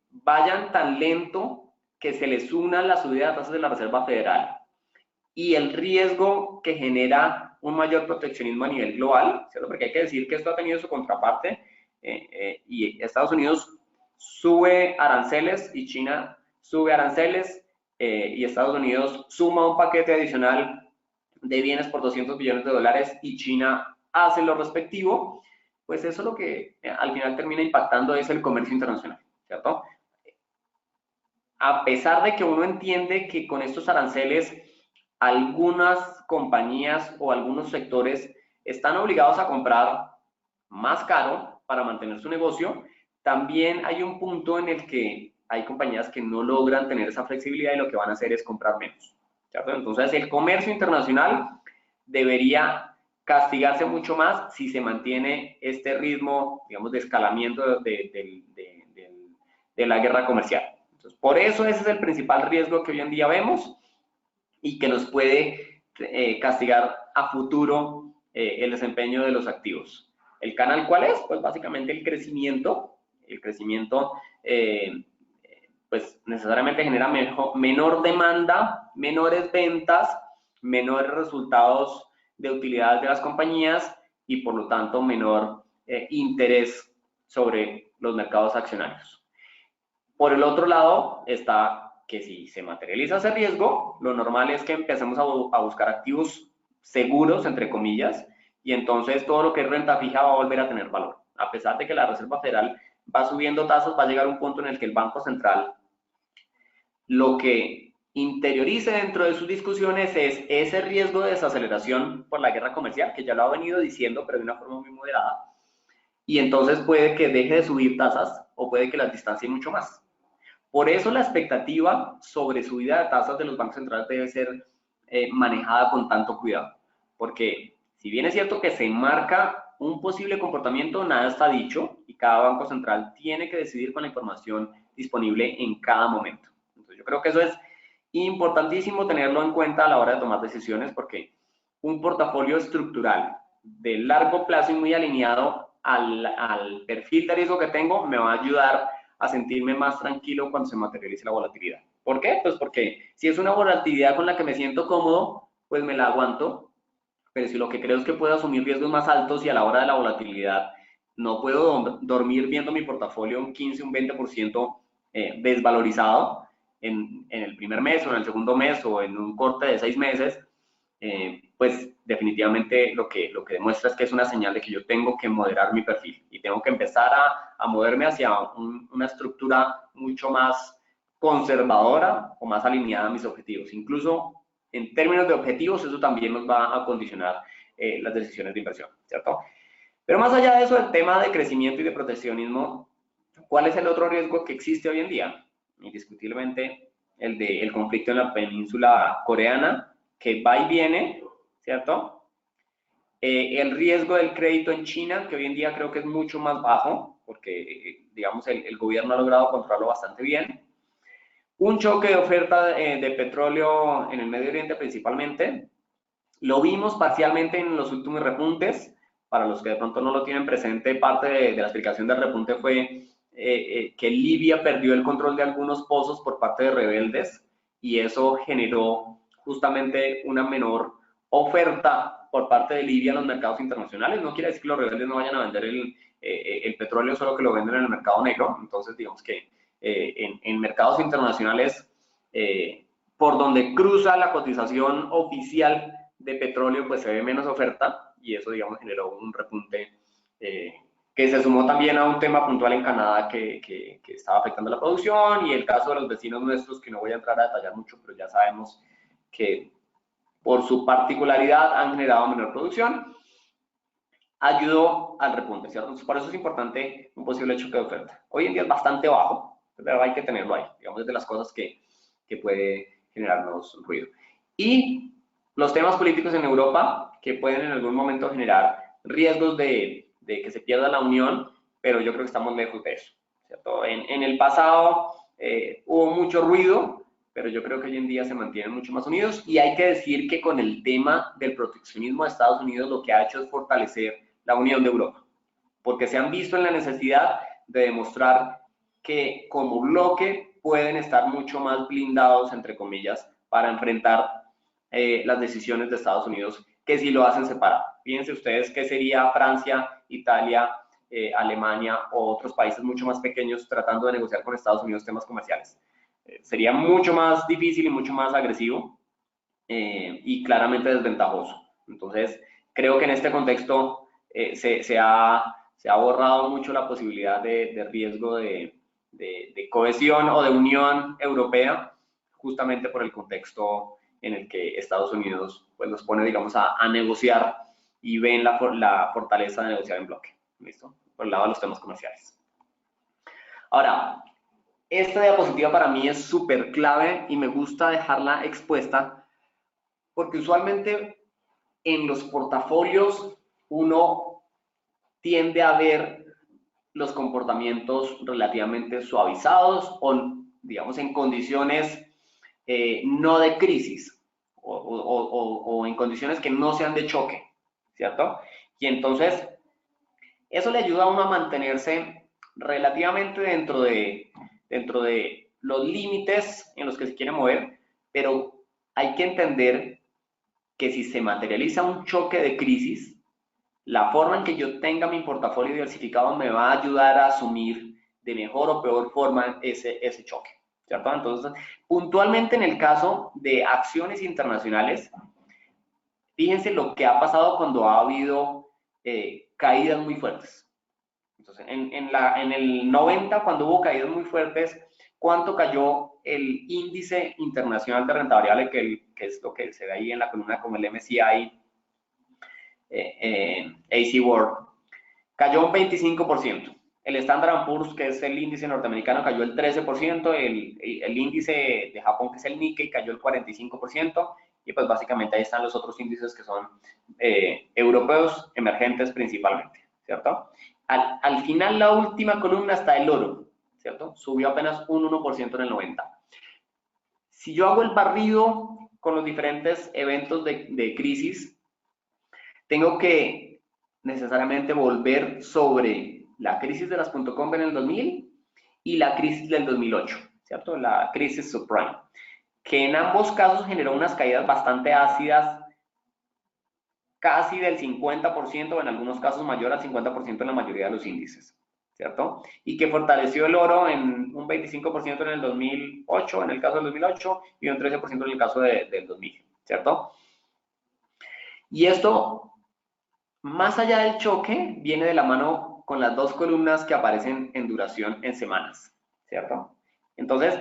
vayan tan lento que se les una la subida de tasas de la Reserva Federal y el riesgo que genera un mayor proteccionismo a nivel global, ¿cierto? Porque hay que decir que esto ha tenido su contraparte y Estados Unidos sube aranceles y China sube aranceles y Estados Unidos suma un paquete adicional de bienes por 200 billones de dólares y China hace lo respectivo, pues eso lo que al final termina impactando es el comercio internacional, ¿cierto? A pesar de que uno entiende que con estos aranceles algunas compañías o algunos sectores están obligados a comprar más caro para mantener su negocio, también hay un punto en el que hay compañías que no logran tener esa flexibilidad y lo que van a hacer es comprar menos, ¿cierto? Entonces, el comercio internacional debería castigarse mucho más si se mantiene este ritmo, digamos, de escalamiento de la guerra comercial. Entonces, por eso ese es el principal riesgo que hoy en día vemos y que nos puede castigar a futuro el desempeño de los activos. ¿El canal cuál es? Pues básicamente el crecimiento. El crecimiento pues necesariamente genera menor demanda, menores ventas, menores resultados de utilidad de las compañías y por lo tanto menor interés sobre los mercados accionarios. Por el otro lado está que si se materializa ese riesgo, lo normal es que empecemos a buscar activos seguros, entre comillas, y entonces todo lo que es renta fija va a volver a tener valor. A pesar de que la Reserva Federal va subiendo tasas, va a llegar un punto en el que el Banco Central lo que interiorice dentro de sus discusiones es ese riesgo de desaceleración por la guerra comercial, que ya lo ha venido diciendo, pero de una forma muy moderada, y entonces puede que deje de subir tasas o puede que las distancie mucho más. Por eso la expectativa sobre subida de tasas de los bancos centrales debe ser manejada con tanto cuidado, porque si bien es cierto que se marca un posible comportamiento, nada está dicho y cada banco central tiene que decidir con la información disponible en cada momento. Entonces yo creo que eso es importantísimo tenerlo en cuenta a la hora de tomar decisiones, porque un portafolio estructural de largo plazo y muy alineado al perfil de riesgo que tengo me va a ayudar a sentirme más tranquilo cuando se materialice la volatilidad. ¿Por qué? Pues porque si es una volatilidad con la que me siento cómodo, pues me la aguanto, pero si lo que creo es que puedo asumir riesgos más altos y a la hora de la volatilidad no puedo dormir viendo mi portafolio un 15, un 20% desvalorizado en el primer mes o en el segundo mes o en un corte de 6 meses, pues definitivamente lo que demuestra es que es una señal de que yo tengo que moderar mi perfil y tengo que empezar a moverme hacia una estructura mucho más conservadora o más alineada a mis objetivos. Incluso en términos de objetivos, eso también nos va a condicionar las decisiones de inversión, ¿cierto? Pero más allá de eso, el tema de crecimiento y de proteccionismo, ¿cuál es el otro riesgo que existe hoy en día? Indiscutiblemente el conflicto en la península coreana, que va y viene, ¿cierto? El riesgo del crédito en China, que hoy en día creo que es mucho más bajo, porque, digamos, el gobierno ha logrado controlarlo bastante bien. Un choque de oferta de petróleo en el Medio Oriente principalmente. Lo vimos parcialmente en los últimos repuntes. Para los que de pronto no lo tienen presente, parte de la explicación del repunte fue que Libia perdió el control de algunos pozos por parte de rebeldes y eso generó justamente una menor oferta por parte de Libia en los mercados internacionales. No quiere decir que los rebeldes no vayan a vender el petróleo, solo que lo venden en el mercado negro. Entonces, digamos que en mercados internacionales, por donde cruza la cotización oficial de petróleo, pues se ve menos oferta y eso, digamos, generó un repunte que se sumó también a un tema puntual en Canadá que estaba afectando la producción y el caso de los vecinos nuestros, que no voy a entrar a detallar mucho, pero ya sabemos que por su particularidad han generado menor producción, ayudó al repunte, ¿cierto? Entonces, por eso es importante un posible choque de oferta. Hoy en día es bastante bajo, pero hay que tenerlo ahí, digamos, es de las cosas que puede generarnos ruido. Y los temas políticos en Europa, que pueden en algún momento generar riesgos de que se pierda la unión, pero yo creo que estamos lejos de eso, ¿cierto? En el pasado hubo mucho ruido, pero yo creo que hoy en día se mantienen mucho más unidos y hay que decir que con el tema del proteccionismo de Estados Unidos lo que ha hecho es fortalecer la unión de Europa, porque se han visto en la necesidad de demostrar que como bloque pueden estar mucho más blindados, entre comillas, para enfrentar las decisiones de Estados Unidos que si lo hacen separado. Fíjense ustedes qué sería Francia, Italia, Alemania o otros países mucho más pequeños tratando de negociar con Estados Unidos temas comerciales. Sería mucho más difícil y mucho más agresivo y claramente desventajoso. Entonces, creo que en este contexto se ha borrado mucho la posibilidad de riesgo de cohesión o de unión europea, justamente por el contexto en el que Estados Unidos pues, los pone, digamos, a negociar y ven la fortaleza de negociar en bloque. ¿Listo? Por el lado de los temas comerciales. Ahora, esta diapositiva para mí es súper clave y me gusta dejarla expuesta porque usualmente en los portafolios uno tiende a ver los comportamientos relativamente suavizados o, digamos, en condiciones no de crisis o en condiciones que no sean de choque, ¿cierto? Y entonces, eso le ayuda a uno a mantenerse relativamente dentro de los límites en los que se quiere mover, pero hay que entender que si se materializa un choque de crisis, la forma en que yo tenga mi portafolio diversificado me va a ayudar a asumir de mejor o peor forma ese choque, ¿cierto? Entonces, puntualmente en el caso de acciones internacionales, fíjense lo que ha pasado cuando ha habido caídas muy fuertes. Entonces, en el 90, cuando hubo caídas muy fuertes, ¿cuánto cayó el índice internacional de renta variable, que es lo que se ve ahí en la columna como el MSCI AC World? Cayó un 25%. El Standard & Poor's, que es el índice norteamericano, cayó el 13%, el índice de Japón, que es el Nikkei, cayó el 45%, y pues básicamente ahí están los otros índices que son europeos, emergentes principalmente, ¿cierto? Al final, la última columna está el oro, ¿cierto? Subió apenas un 1% en el 90. Si yo hago el barrido con los diferentes eventos de crisis, tengo que necesariamente volver sobre la crisis de las .com en el 2000 y la crisis del 2008, ¿cierto? La crisis subprime, que en ambos casos generó unas caídas bastante ácidas, casi del 50%, o en algunos casos mayor al 50% en la mayoría de los índices, ¿cierto? Y que fortaleció el oro en un 25% en el 2008, en el caso del 2008, y un 13% en el caso del 2000, ¿cierto? Y esto, más allá del choque, viene de la mano con las dos columnas que aparecen en duración en semanas, ¿cierto? Entonces,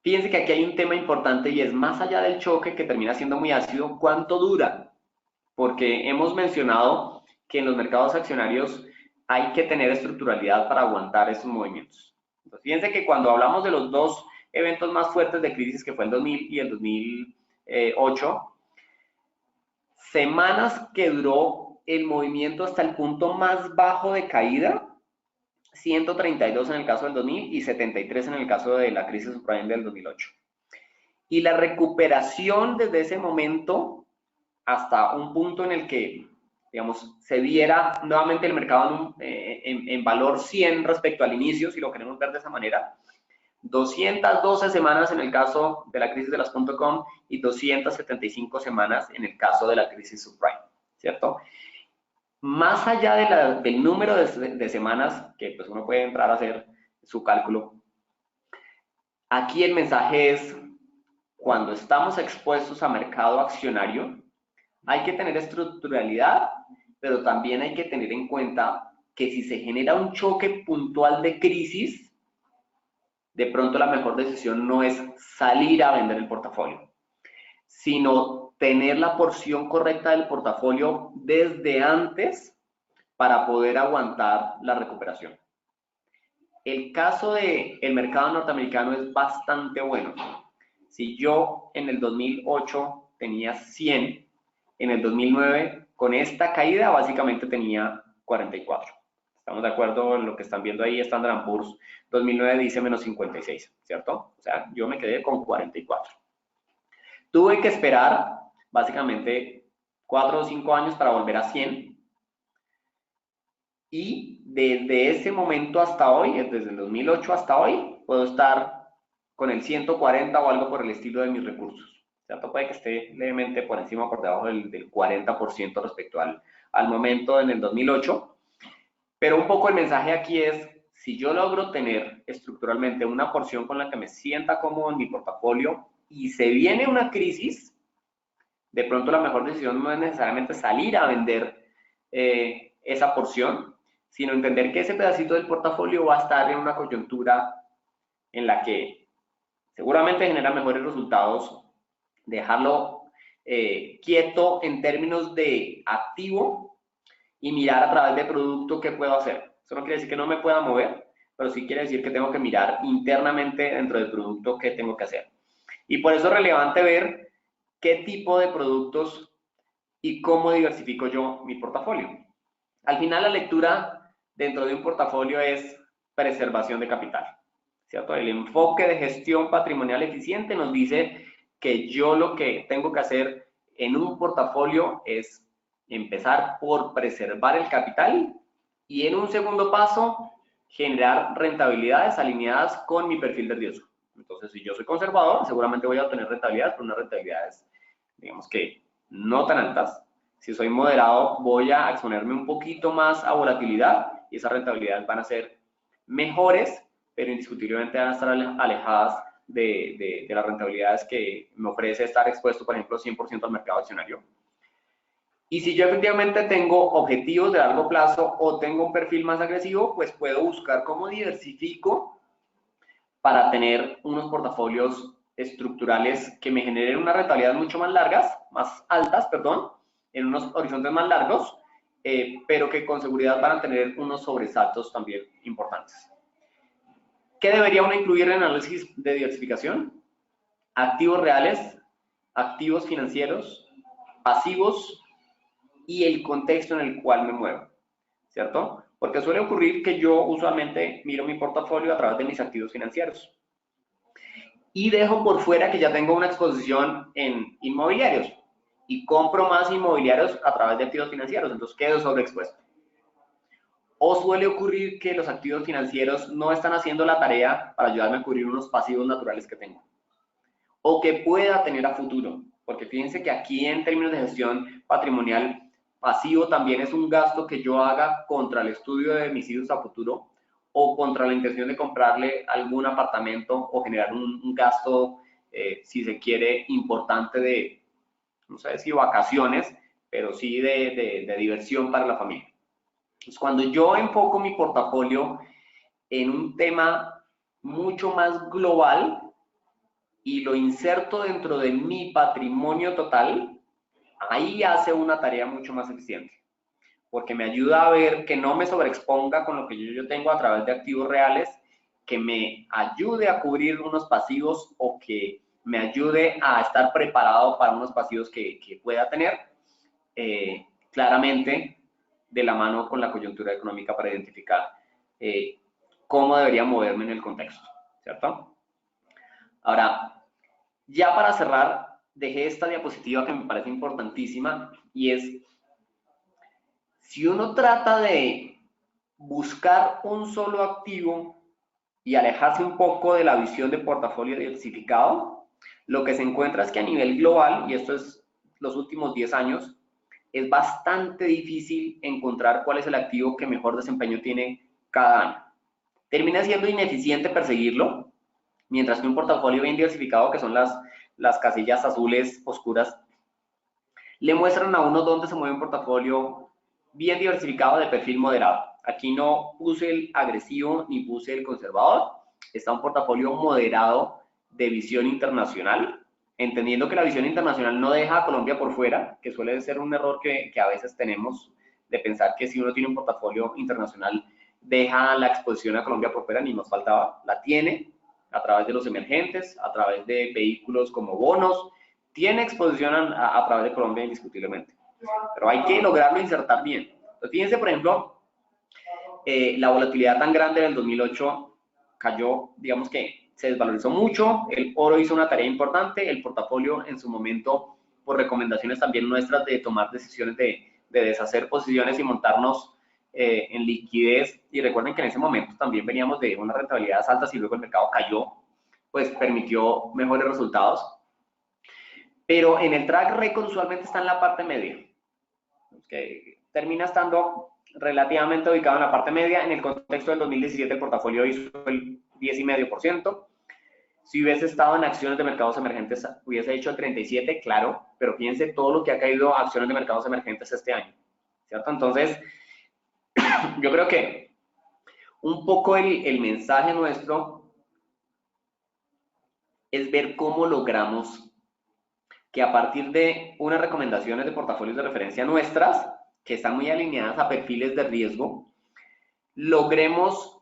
fíjense que aquí hay un tema importante y es más allá del choque que termina siendo muy ácido, ¿cuánto dura? Porque hemos mencionado que en los mercados accionarios hay que tener estructuralidad para aguantar esos movimientos. Entonces, fíjense que cuando hablamos de los dos eventos más fuertes de crisis, que fue el 2000 y el 2008, semanas que duró el movimiento hasta el punto más bajo de caída, 132 en el caso del 2000 y 73 en el caso de la crisis subprime del 2008. Y la recuperación desde ese momento hasta un punto en el que, digamos, se viera nuevamente el mercado en valor 100 respecto al inicio, si lo queremos ver de esa manera, 212 semanas en el caso de la crisis de las .com y 275 semanas en el caso de la crisis subprime, ¿cierto? Más allá del número de semanas, que pues uno puede entrar a hacer su cálculo, aquí el mensaje es, cuando estamos expuestos a mercado accionario, hay que tener estructuralidad, pero también hay que tener en cuenta que si se genera un choque puntual de crisis, de pronto la mejor decisión no es salir a vender el portafolio, sino tener la porción correcta del portafolio desde antes para poder aguantar la recuperación. El caso del mercado norteamericano es bastante bueno. Si yo en el 2008 tenía 100, en el 2009 con esta caída básicamente tenía 44. ¿Estamos de acuerdo en lo que están viendo ahí? Standard & Poor's 2009 dice menos 56, ¿cierto? O sea, yo me quedé con 44. Tuve que esperar básicamente 4 o 5 años para volver a 100. Y desde ese momento hasta hoy, desde el 2008 hasta hoy, puedo estar con el 140 o algo por el estilo de mis recursos. ¿Cierto? Puede que esté levemente por encima o por debajo del 40% respecto al momento en el 2008. Pero un poco el mensaje aquí es, si yo logro tener estructuralmente una porción con la que me sienta cómodo en mi portafolio y se viene una crisis, de pronto la mejor decisión no es necesariamente salir a vender esa porción, sino entender que ese pedacito del portafolio va a estar en una coyuntura en la que seguramente genera mejores resultados, dejarlo quieto en términos de activo y mirar a través de producto qué puedo hacer. Eso no quiere decir que no me pueda mover, pero sí quiere decir que tengo que mirar internamente dentro del producto qué tengo que hacer. Y por eso es relevante ver qué tipo de productos y cómo diversifico yo mi portafolio. Al final, la lectura dentro de un portafolio es preservación de capital, ¿cierto? El enfoque de gestión patrimonial eficiente nos dice que yo lo que tengo que hacer en un portafolio es empezar por preservar el capital y en un segundo paso generar rentabilidades alineadas con mi perfil de riesgo. Entonces, si yo soy conservador, seguramente voy a obtener rentabilidades, pero unas rentabilidades, digamos que no tan altas. Si soy moderado, voy a exponerme un poquito más a volatilidad y esas rentabilidades van a ser mejores, pero indiscutiblemente van a estar alejadas de las rentabilidades que me ofrece estar expuesto, por ejemplo, 100% al mercado accionario. Y si yo efectivamente tengo objetivos de largo plazo o tengo un perfil más agresivo, pues puedo buscar cómo diversifico para tener unos portafolios estructurales que me generen unas rentabilidades mucho más largas, más altas, perdón, en unos horizontes más largos, pero que con seguridad van a tener unos sobresaltos también importantes. ¿Qué debería uno incluir en el análisis de diversificación? Activos reales, activos financieros, pasivos y el contexto en el cual me muevo, ¿cierto? Porque suele ocurrir que yo usualmente miro mi portafolio a través de mis activos financieros y dejo por fuera que ya tengo una exposición en inmobiliarios y compro más inmobiliarios a través de activos financieros, entonces quedo sobreexpuesto. O suele ocurrir que los activos financieros no están haciendo la tarea para ayudarme a cubrir unos pasivos naturales que tengo o que pueda tener a futuro, porque fíjense que aquí en términos de gestión patrimonial, pasivo también es un gasto que yo haga contra el estudio de mis hijos a futuro o contra la intención de comprarle algún apartamento o generar un gasto, si se quiere, importante de, no sé si vacaciones, pero sí de diversión para la familia. Entonces, cuando yo enfoco mi portafolio en un tema mucho más global y lo inserto dentro de mi patrimonio total, ahí hace una tarea mucho más eficiente, porque me ayuda a ver que no me sobreexponga con lo que yo tengo a través de activos reales, que me ayude a cubrir unos pasivos o que me ayude a estar preparado para unos pasivos que pueda tener, claramente de la mano con la coyuntura económica para identificar cómo debería moverme en el contexto, ¿cierto? Ahora, ya para cerrar, dejé esta diapositiva que me parece importantísima y es, si uno trata de buscar un solo activo y alejarse un poco de la visión de portafolio diversificado, lo que se encuentra es que a nivel global, y esto es los últimos 10 años, es bastante difícil encontrar cuál es el activo que mejor desempeño tiene cada año. Termina siendo ineficiente perseguirlo, mientras que un portafolio bien diversificado, que son las casillas azules oscuras, le muestran a uno dónde se mueve un portafolio bien diversificado de perfil moderado. Aquí no puse el agresivo ni puse el conservador, está un portafolio moderado de visión internacional, entendiendo que la visión internacional no deja a Colombia por fuera, que suele ser un error que a veces tenemos de pensar que si uno tiene un portafolio internacional deja la exposición a Colombia por fuera, ni nos faltaba, la tiene a través de los emergentes, a través de vehículos como bonos, tiene exposición a través de Colombia indiscutiblemente, pero hay que lograrlo insertar bien. Entonces, fíjense, por ejemplo, la volatilidad tan grande del 2008 cayó, digamos que se desvalorizó mucho, el oro hizo una tarea importante, el portafolio en su momento, por recomendaciones también nuestras de tomar decisiones de deshacer posiciones y montarnos en liquidez, y recuerden que en ese momento también veníamos de unas rentabilidades altas y luego el mercado cayó, pues permitió mejores resultados. Pero en el track record usualmente está en la parte media, que termina estando relativamente ubicado en la parte media. En el contexto del 2017 el portafolio hizo el 10,5%. Si hubiese estado en acciones de mercados emergentes hubiese hecho el 37%, claro, pero fíjense todo lo que ha caído a acciones de mercados emergentes este año, ¿cierto? Entonces, yo creo que un poco el mensaje nuestro es ver cómo logramos que a partir de unas recomendaciones de portafolios de referencia nuestras, que están muy alineadas a perfiles de riesgo, logremos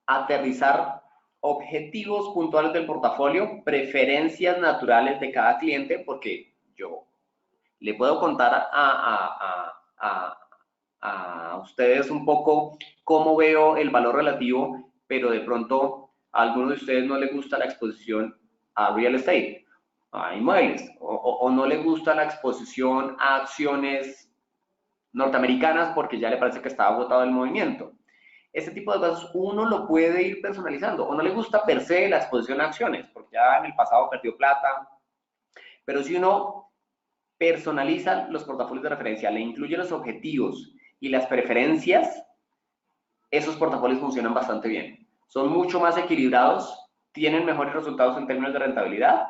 aterrizar objetivos puntuales del portafolio, preferencias naturales de cada cliente, porque yo le puedo contar a ustedes un poco cómo veo el valor relativo, pero de pronto a alguno de ustedes no le gusta la exposición a real estate, a inmuebles, o no le gusta la exposición a acciones norteamericanas porque ya le parece que está agotado el movimiento. Ese tipo de cosas uno lo puede ir personalizando, o no le gusta per se la exposición a acciones, porque ya en el pasado perdió plata, pero si uno personaliza los portafolios de referencia, le incluye los objetivos y las preferencias, esos portafolios funcionan bastante bien. Son mucho más equilibrados, tienen mejores resultados en términos de rentabilidad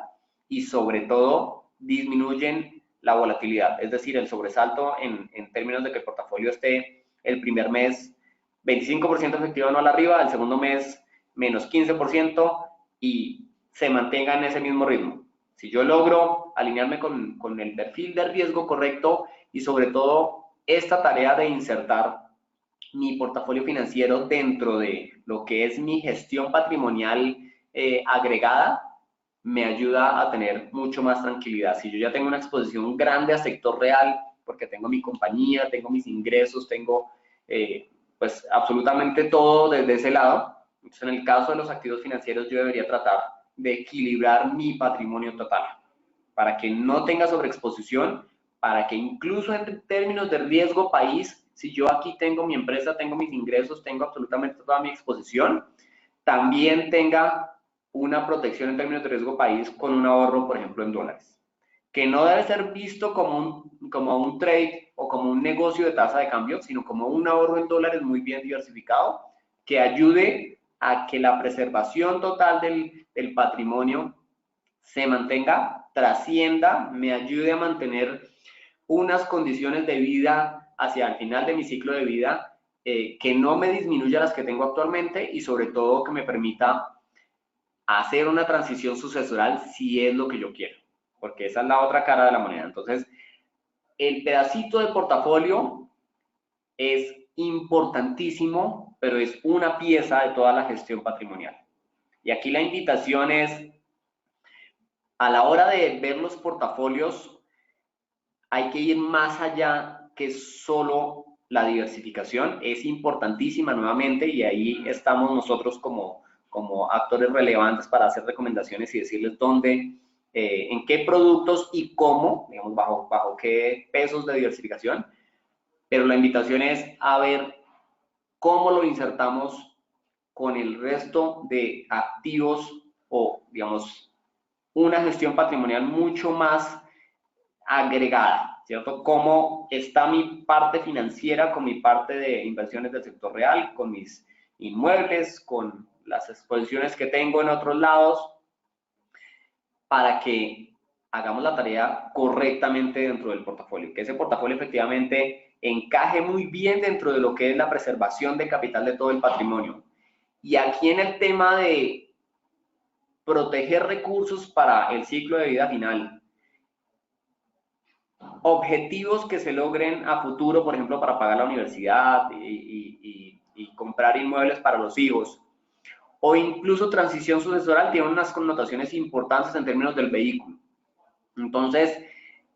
y sobre todo disminuyen la volatilidad, es decir, el sobresalto en términos de que el portafolio esté el primer mes 25% efectivo anual arriba, el segundo mes menos 15% y se mantenga en ese mismo ritmo. Si yo logro alinearme con el perfil de riesgo correcto y sobre todo esta tarea de insertar mi portafolio financiero dentro de lo que es mi gestión patrimonial agregada, me ayuda a tener mucho más tranquilidad. Si yo ya tengo una exposición grande a sector real, porque tengo mi compañía, tengo mis ingresos, tengo pues absolutamente todo desde ese lado, entonces en el caso de los activos financieros yo debería tratar de equilibrar mi patrimonio total, para que no tenga sobreexposición, para que incluso en términos de riesgo país, si yo aquí tengo mi empresa, tengo mis ingresos, tengo absolutamente toda mi exposición, también tenga una protección en términos de riesgo país con un ahorro, por ejemplo, en dólares, que no debe ser visto como un trade o como un negocio de tasa de cambio, sino como un ahorro en dólares muy bien diversificado, que ayude a que la preservación total del patrimonio se mantenga, trascienda, me ayude a mantener unas condiciones de vida hacia el final de mi ciclo de vida que no me disminuya las que tengo actualmente y sobre todo que me permita hacer una transición sucesoral si es lo que yo quiero, porque esa es la otra cara de la moneda. Entonces, el pedacito de portafolio es importantísimo, pero es una pieza de toda la gestión patrimonial. Y aquí la invitación es, a la hora de ver los portafolios, hay que ir más allá que solo la diversificación. Es importantísima nuevamente y ahí estamos nosotros como actores relevantes para hacer recomendaciones y decirles dónde, en qué productos y cómo, digamos, bajo qué pesos de diversificación. Pero la invitación es a ver cómo lo insertamos con el resto de activos o, digamos, una gestión patrimonial mucho más agregada, ¿cierto? Cómo está mi parte financiera con mi parte de inversiones del sector real, con mis inmuebles, con las exposiciones que tengo en otros lados, para que hagamos la tarea correctamente dentro del portafolio, que ese portafolio efectivamente encaje muy bien dentro de lo que es la preservación de capital de todo el patrimonio. Y aquí en el tema de proteger recursos para el ciclo de vida final, objetivos que se logren a futuro, por ejemplo, para pagar la universidad y comprar inmuebles para los hijos, o incluso transición sucesoral, tiene unas connotaciones importantes en términos del vehículo. Entonces,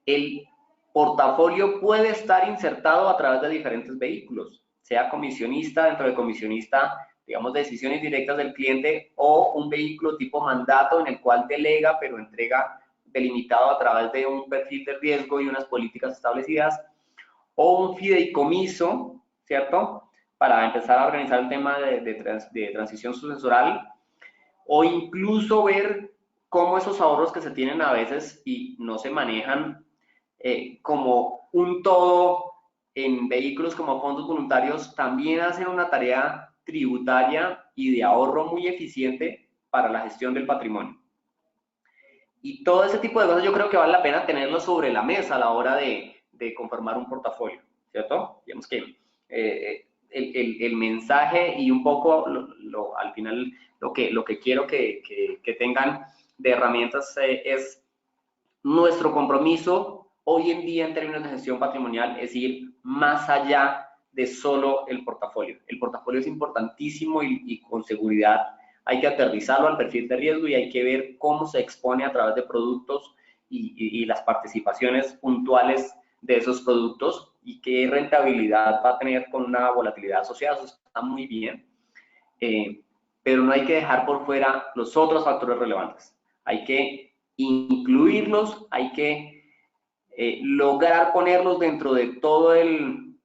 el portafolio puede estar insertado a través de diferentes vehículos, sea comisionista, dentro de comisionista, digamos, decisiones directas del cliente, o un vehículo tipo mandato en el cual delega, pero entrega delimitado a través de un perfil de riesgo y unas políticas establecidas, o un fideicomiso, ¿cierto? Para empezar a organizar el tema de transición sucesoral, o incluso ver cómo esos ahorros que se tienen a veces y no se manejan como un todo en vehículos como fondos voluntarios, también hacen una tarea tributaria y de ahorro muy eficiente para la gestión del patrimonio. Y todo ese tipo de cosas yo creo que vale la pena tenerlo sobre la mesa a la hora de conformar un portafolio, ¿cierto? Digamos que el mensaje y un poco al final lo que quiero que tengan de herramientas es nuestro compromiso hoy en día en términos de gestión patrimonial, es ir más allá de solo el portafolio. El portafolio es importantísimo y con seguridad hay que aterrizarlo al perfil de riesgo y hay que ver cómo se expone a través de productos y las participaciones puntuales de esos productos y qué rentabilidad va a tener con una volatilidad asociada. Eso está muy bien, pero no hay que dejar por fuera los otros factores relevantes. Hay que incluirlos, hay que lograr ponerlos dentro de todo el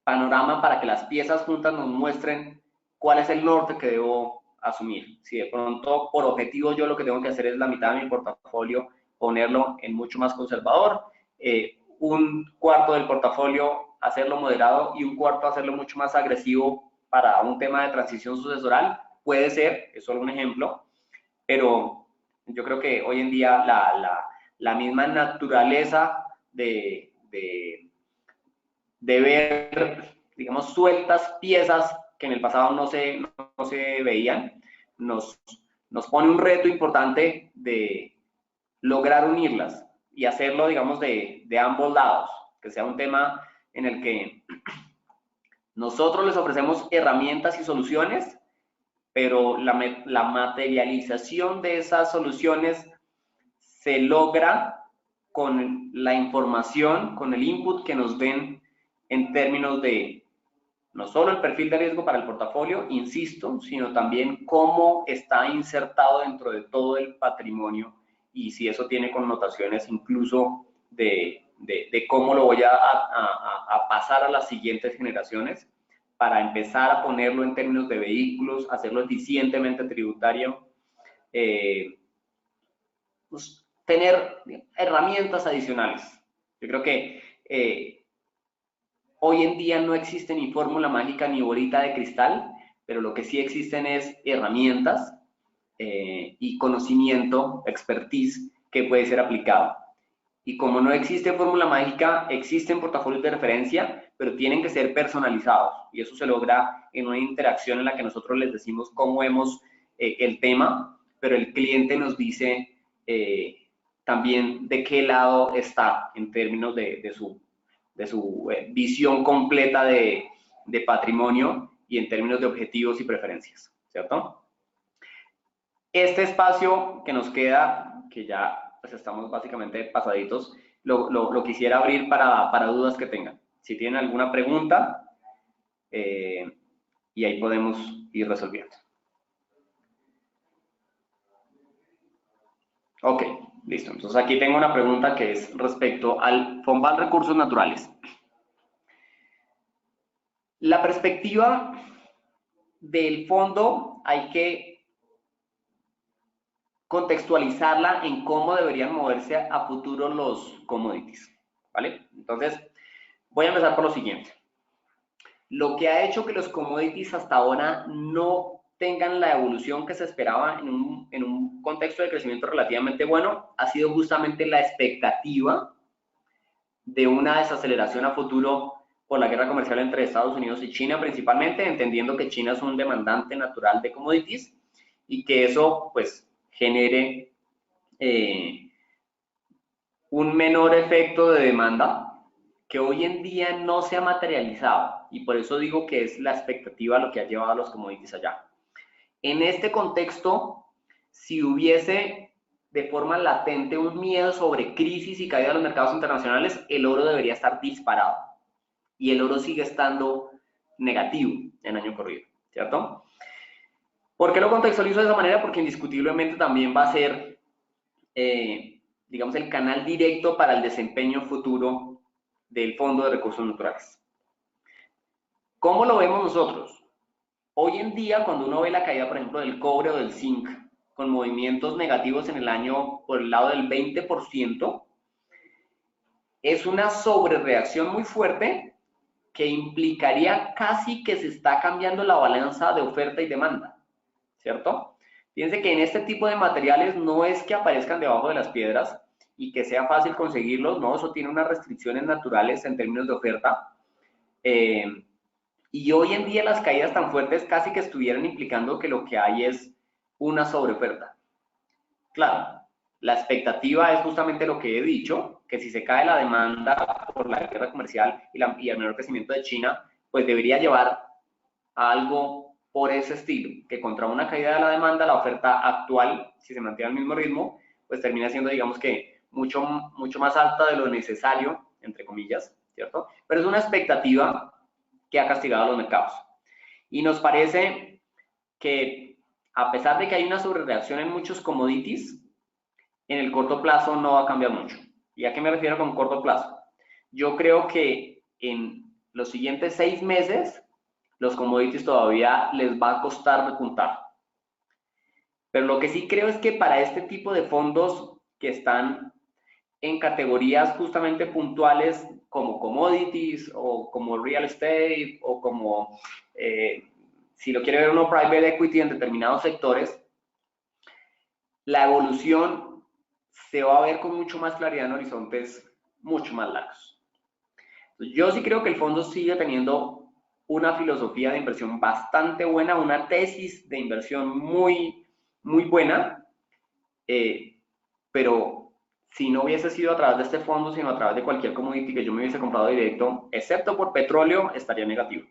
panorama para que las piezas juntas nos muestren cuál es el norte que debo asumir. Si de pronto por objetivo yo lo que tengo que hacer es la mitad de mi portafolio ponerlo en mucho más conservador, un cuarto del portafolio hacerlo moderado y un cuarto hacerlo mucho más agresivo para un tema de transición sucesoral, puede ser, es solo un ejemplo, pero yo creo que hoy en día la misma naturaleza de ver, digamos, sueltas piezas que en el pasado no se veían, nos pone un reto importante de lograr unirlas y hacerlo, digamos, de ambos lados, que sea un tema en el que nosotros les ofrecemos herramientas y soluciones, pero la materialización de esas soluciones se logra con la información, con el input que nos den en términos de no solo el perfil de riesgo para el portafolio, insisto, sino también cómo está insertado dentro de todo el patrimonio y si eso tiene connotaciones incluso de cómo lo voy a pasar a las siguientes generaciones para empezar a ponerlo en términos de vehículos, hacerlo eficientemente tributario, pues, tener herramientas adicionales. Yo creo que hoy en día no existe ni fórmula mágica ni bolita de cristal, pero lo que sí existen es herramientas y conocimiento, expertise que puede ser aplicado. Y como no existe fórmula mágica, existen portafolios de referencia, pero tienen que ser personalizados. Y eso se logra en una interacción en la que nosotros les decimos cómo vemos el tema, pero el cliente nos dice también de qué lado está en términos de su visión completa de patrimonio y en términos de objetivos y preferencias, ¿cierto? Este espacio que nos queda, que ya pues estamos básicamente pasaditos, lo quisiera abrir para dudas que tengan. Si tienen alguna pregunta, y ahí podemos ir resolviendo. Ok, listo. Entonces aquí tengo una pregunta que es respecto al Fonval Recursos Naturales. La perspectiva del fondo hay que contextualizarla en cómo deberían moverse a futuro los commodities, ¿vale? Entonces, voy a empezar por lo siguiente. Lo que ha hecho que los commodities hasta ahora no tengan la evolución que se esperaba en un contexto de crecimiento relativamente bueno ha sido justamente la expectativa de una desaceleración a futuro por la guerra comercial entre Estados Unidos y China principalmente, entendiendo que China es un demandante natural de commodities y que eso pues genere un menor efecto de demanda que hoy en día no se ha materializado y por eso digo que es la expectativa lo que ha llevado a los commodities allá. En este contexto, si hubiese de forma latente un miedo sobre crisis y caída de los mercados internacionales, el oro debería estar disparado y el oro sigue estando negativo en año corrido, ¿cierto? ¿Por qué lo contextualizo de esa manera? Porque indiscutiblemente también va a ser, digamos, el canal directo para el desempeño futuro del Fondo de Recursos Naturales. ¿Cómo lo vemos nosotros? Hoy en día, cuando uno ve la caída, por ejemplo, del cobre o del zinc, con movimientos negativos en el año por el lado del 20%, es una sobrereacción muy fuerte que implicaría casi que se está cambiando la balanza de oferta y demanda, ¿cierto? Fíjense que en este tipo de materiales no es que aparezcan debajo de las piedras y que sea fácil conseguirlos, no, eso tiene unas restricciones naturales en términos de oferta. Y hoy en día las caídas tan fuertes casi que estuvieran implicando que lo que hay es una sobreoferta. Claro, la expectativa es justamente lo que he dicho, que si se cae la demanda por la guerra comercial y el menor crecimiento de China, pues debería llevar a algo por ese estilo, que contra una caída de la demanda, la oferta actual, si se mantiene al mismo ritmo, pues termina siendo, digamos que, mucho más alta de lo necesario, entre comillas, ¿cierto? Pero es una expectativa que ha castigado a los mercados. Y nos parece que, a pesar de que hay una sobrereacción en muchos commodities, en el corto plazo no va a cambiar mucho. ¿Y a qué me refiero con corto plazo? Yo creo que en los siguientes 6 meses, los commodities todavía les va a costar repuntar. Pero lo que sí creo es que para este tipo de fondos que están en categorías justamente puntuales como commodities o como real estate o como, si lo quiere ver uno, private equity en determinados sectores, la evolución se va a ver con mucho más claridad en horizontes mucho más largos. Yo sí creo que el fondo sigue teniendo una filosofía de inversión bastante buena, una tesis de inversión muy buena, pero si no hubiese sido a través de este fondo, sino a través de cualquier commodity que yo me hubiese comprado directo, excepto por petróleo, estaría negativo,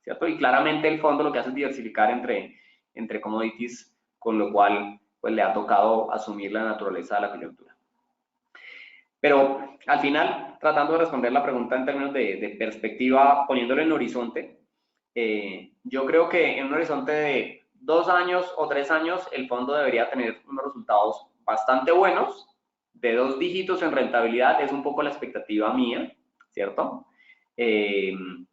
¿cierto? Y claramente el fondo lo que hace es diversificar entre commodities, con lo cual pues le ha tocado asumir la naturaleza de la coyuntura. Pero al final, tratando de responder la pregunta en términos de perspectiva, poniéndolo en horizonte, yo creo que en un horizonte de 2 años o 3 años, el fondo debería tener unos resultados bastante buenos, de 2 dígitos en rentabilidad, es un poco la expectativa mía, ¿cierto? En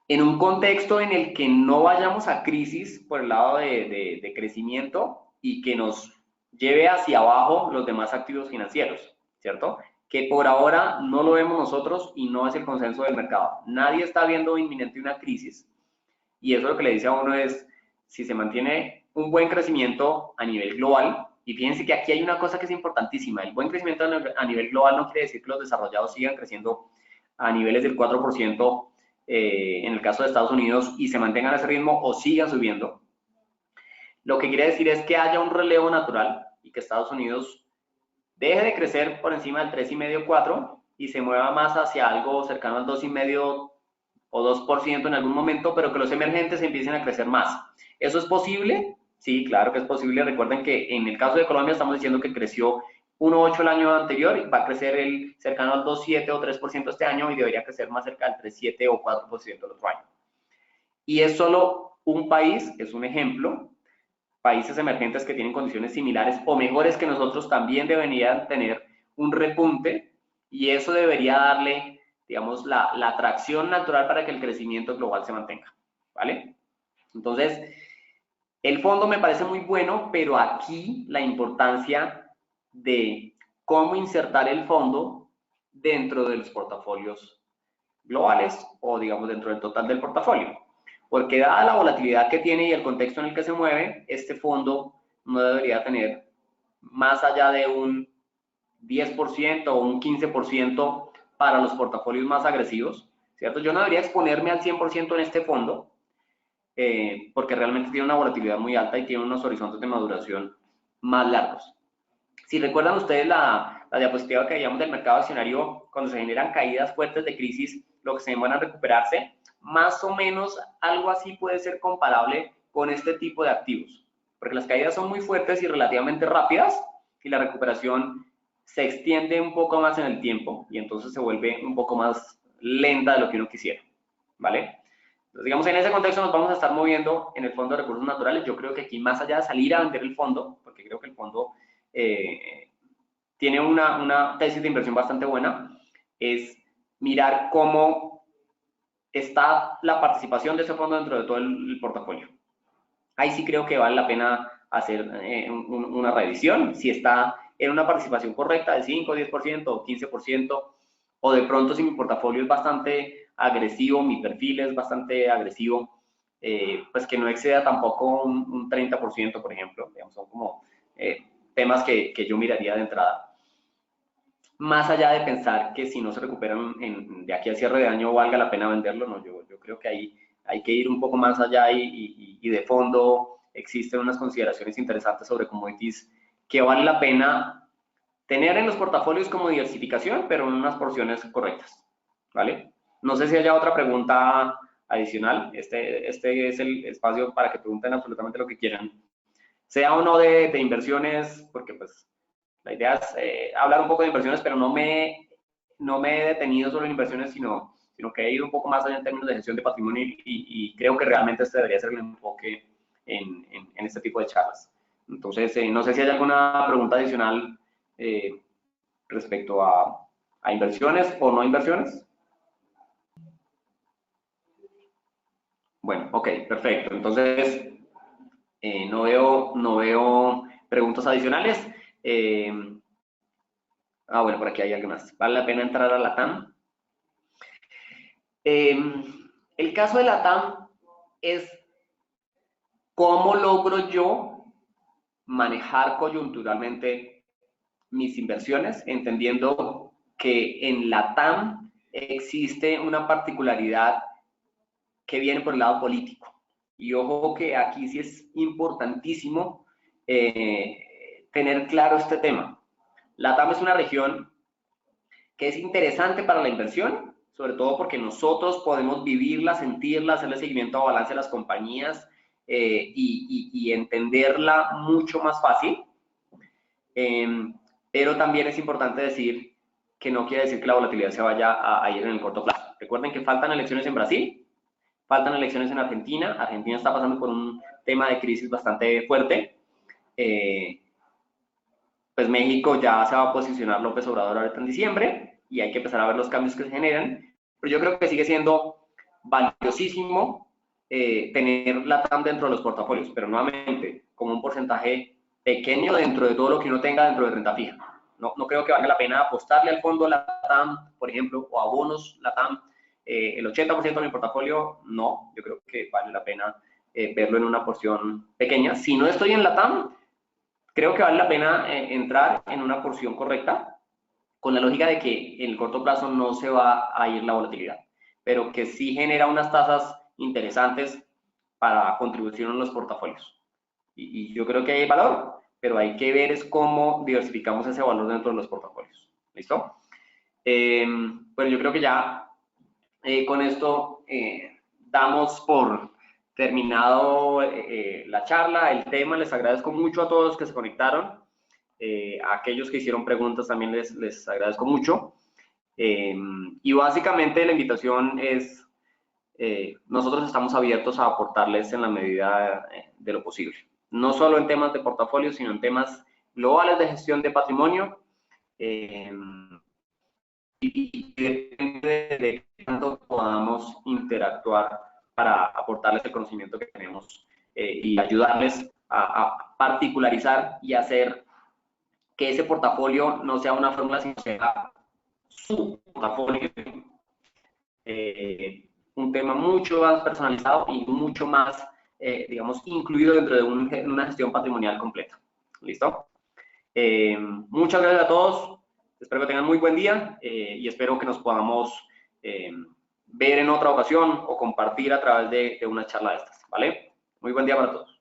un contexto en el que no vayamos a crisis por el lado de crecimiento y que nos lleve hacia abajo los demás activos financieros, ¿cierto? Que por ahora no lo vemos nosotros y no es el consenso del mercado. Nadie está viendo inminente una crisis y eso lo que le dice a uno es, si se mantiene un buen crecimiento a nivel global, y fíjense que aquí hay una cosa que es importantísima, el buen crecimiento a nivel global no quiere decir que los desarrollados sigan creciendo a niveles del 4%, en el caso de Estados Unidos, y se mantengan a ese ritmo o sigan subiendo. Lo que quiere decir es que haya un relevo natural y que Estados Unidos deje de crecer por encima del 3,5, 4 y se mueva más hacia algo cercano al 2,5 o 2% en algún momento, pero que los emergentes empiecen a crecer más. ¿Eso es posible? Sí, claro que es posible. Recuerden que en el caso de Colombia estamos diciendo que creció 1,8 el año anterior y va a crecer cercano al 2,7 o 3% este año y debería crecer más cerca del 3,7 o 4% el otro año. Y es solo un país, es un ejemplo. Países emergentes que tienen condiciones similares o mejores que nosotros también deberían tener un repunte y eso debería darle, digamos, la atracción natural para que el crecimiento global se mantenga, ¿vale? Entonces, el fondo me parece muy bueno, pero aquí la importancia de cómo insertar el fondo dentro de los portafolios globales o, digamos, dentro del total del portafolio. Porque dada la volatilidad que tiene y el contexto en el que se mueve, este fondo no debería tener más allá de un 10% o un 15% para los portafolios más agresivos, ¿cierto? Yo no debería exponerme al 100% en este fondo, porque realmente tiene una volatilidad muy alta y tiene unos horizontes de maduración más largos. Si recuerdan ustedes la diapositiva que veíamos del mercado accionario, cuando se generan caídas fuertes de crisis, lo que se demora en recuperarse, más o menos algo así puede ser comparable con este tipo de activos, porque las caídas son muy fuertes y relativamente rápidas y la recuperación se extiende un poco más en el tiempo y entonces se vuelve un poco más lenta de lo que uno quisiera, ¿vale? Entonces, digamos, en ese contexto nos vamos a estar moviendo en el Fondo de Recursos Naturales. Yo creo que aquí, más allá de salir a vender el fondo, porque creo que el fondo tiene una tesis de inversión bastante buena, es mirar cómo está la participación de ese fondo dentro de todo el portafolio. Ahí sí creo que vale la pena hacer una revisión, si está en una participación correcta de 5, 10% o 15%, o de pronto si mi portafolio es bastante agresivo, mi perfil es bastante agresivo, pues que no exceda tampoco un 30%, por ejemplo. Digamos, son como temas que yo miraría de entrada. Más allá de pensar que si no se recuperan de aquí al cierre de año valga la pena venderlo, no, yo creo que ahí hay que ir un poco más allá y de fondo existen unas consideraciones interesantes sobre commodities que vale la pena tener en los portafolios como diversificación, pero en unas porciones correctas, ¿vale? No sé si haya otra pregunta adicional. Este es el espacio para que pregunten absolutamente lo que quieran, sea o no de inversiones, porque pues la idea es hablar un poco de inversiones, pero no me he detenido solo en inversiones, sino que he ido un poco más allá en términos de gestión de patrimonio y creo que realmente este debería ser el enfoque en este tipo de charlas. Entonces, no sé si hay alguna pregunta adicional respecto a inversiones o no inversiones. Bueno, ok, perfecto. Entonces, no veo preguntas adicionales. Bueno, por aquí hay algo más. ¿Vale la pena entrar a la TAM? El caso de la TAM es cómo logro yo manejar coyunturalmente mis inversiones, entendiendo que en la TAM existe una particularidad que viene por el lado político. Y ojo que aquí sí es importantísimo tener claro este tema. La TAM es una región que es interesante para la inversión, sobre todo porque nosotros podemos vivirla, sentirla, hacerle seguimiento a balance a las compañías y entenderla mucho más fácil. Pero también es importante decir que no quiere decir que la volatilidad se vaya a ir en el corto plazo. Recuerden que faltan elecciones en Brasil, faltan elecciones en Argentina. Argentina está pasando por un tema de crisis bastante fuerte. Pues México ya se va a posicionar López Obrador ahorita en diciembre y hay que empezar a ver los cambios que se generan. Pero yo creo que sigue siendo valiosísimo tener la TAM dentro de los portafolios, pero nuevamente como un porcentaje pequeño dentro de todo lo que uno tenga dentro de renta fija. No creo que valga la pena apostarle al fondo la TAM, por ejemplo, o a bonos la TAM. El 80% de mi portafolio, no. Yo creo que vale la pena verlo en una porción pequeña. Si no estoy en la TAM, creo que vale la pena entrar en una porción correcta, con la lógica de que en el corto plazo no se va a ir la volatilidad, pero que sí genera unas tasas interesantes para contribución en los portafolios. Y yo creo que hay valor, pero hay que ver es cómo diversificamos ese valor dentro de los portafolios. ¿Listo? Bueno, yo creo que ya con esto damos por terminado la charla, el tema. Les agradezco mucho a todos los que se conectaron. A aquellos que hicieron preguntas también les agradezco mucho. Y básicamente la invitación es, nosotros estamos abiertos a aportarles en la medida de lo posible. No solo en temas de portafolio, sino en temas globales de gestión de patrimonio. Y depende de cuánto podamos interactuar para aportarles el conocimiento que tenemos y ayudarles a particularizar y hacer que ese portafolio no sea una fórmula, sino sea su portafolio, un tema mucho más personalizado y mucho más, digamos, incluido dentro de una gestión patrimonial completa. ¿Listo? Muchas gracias a todos. Espero que tengan muy buen día y espero que nos podamos ver en otra ocasión o compartir a través de una charla de estas, ¿vale? Muy buen día para todos.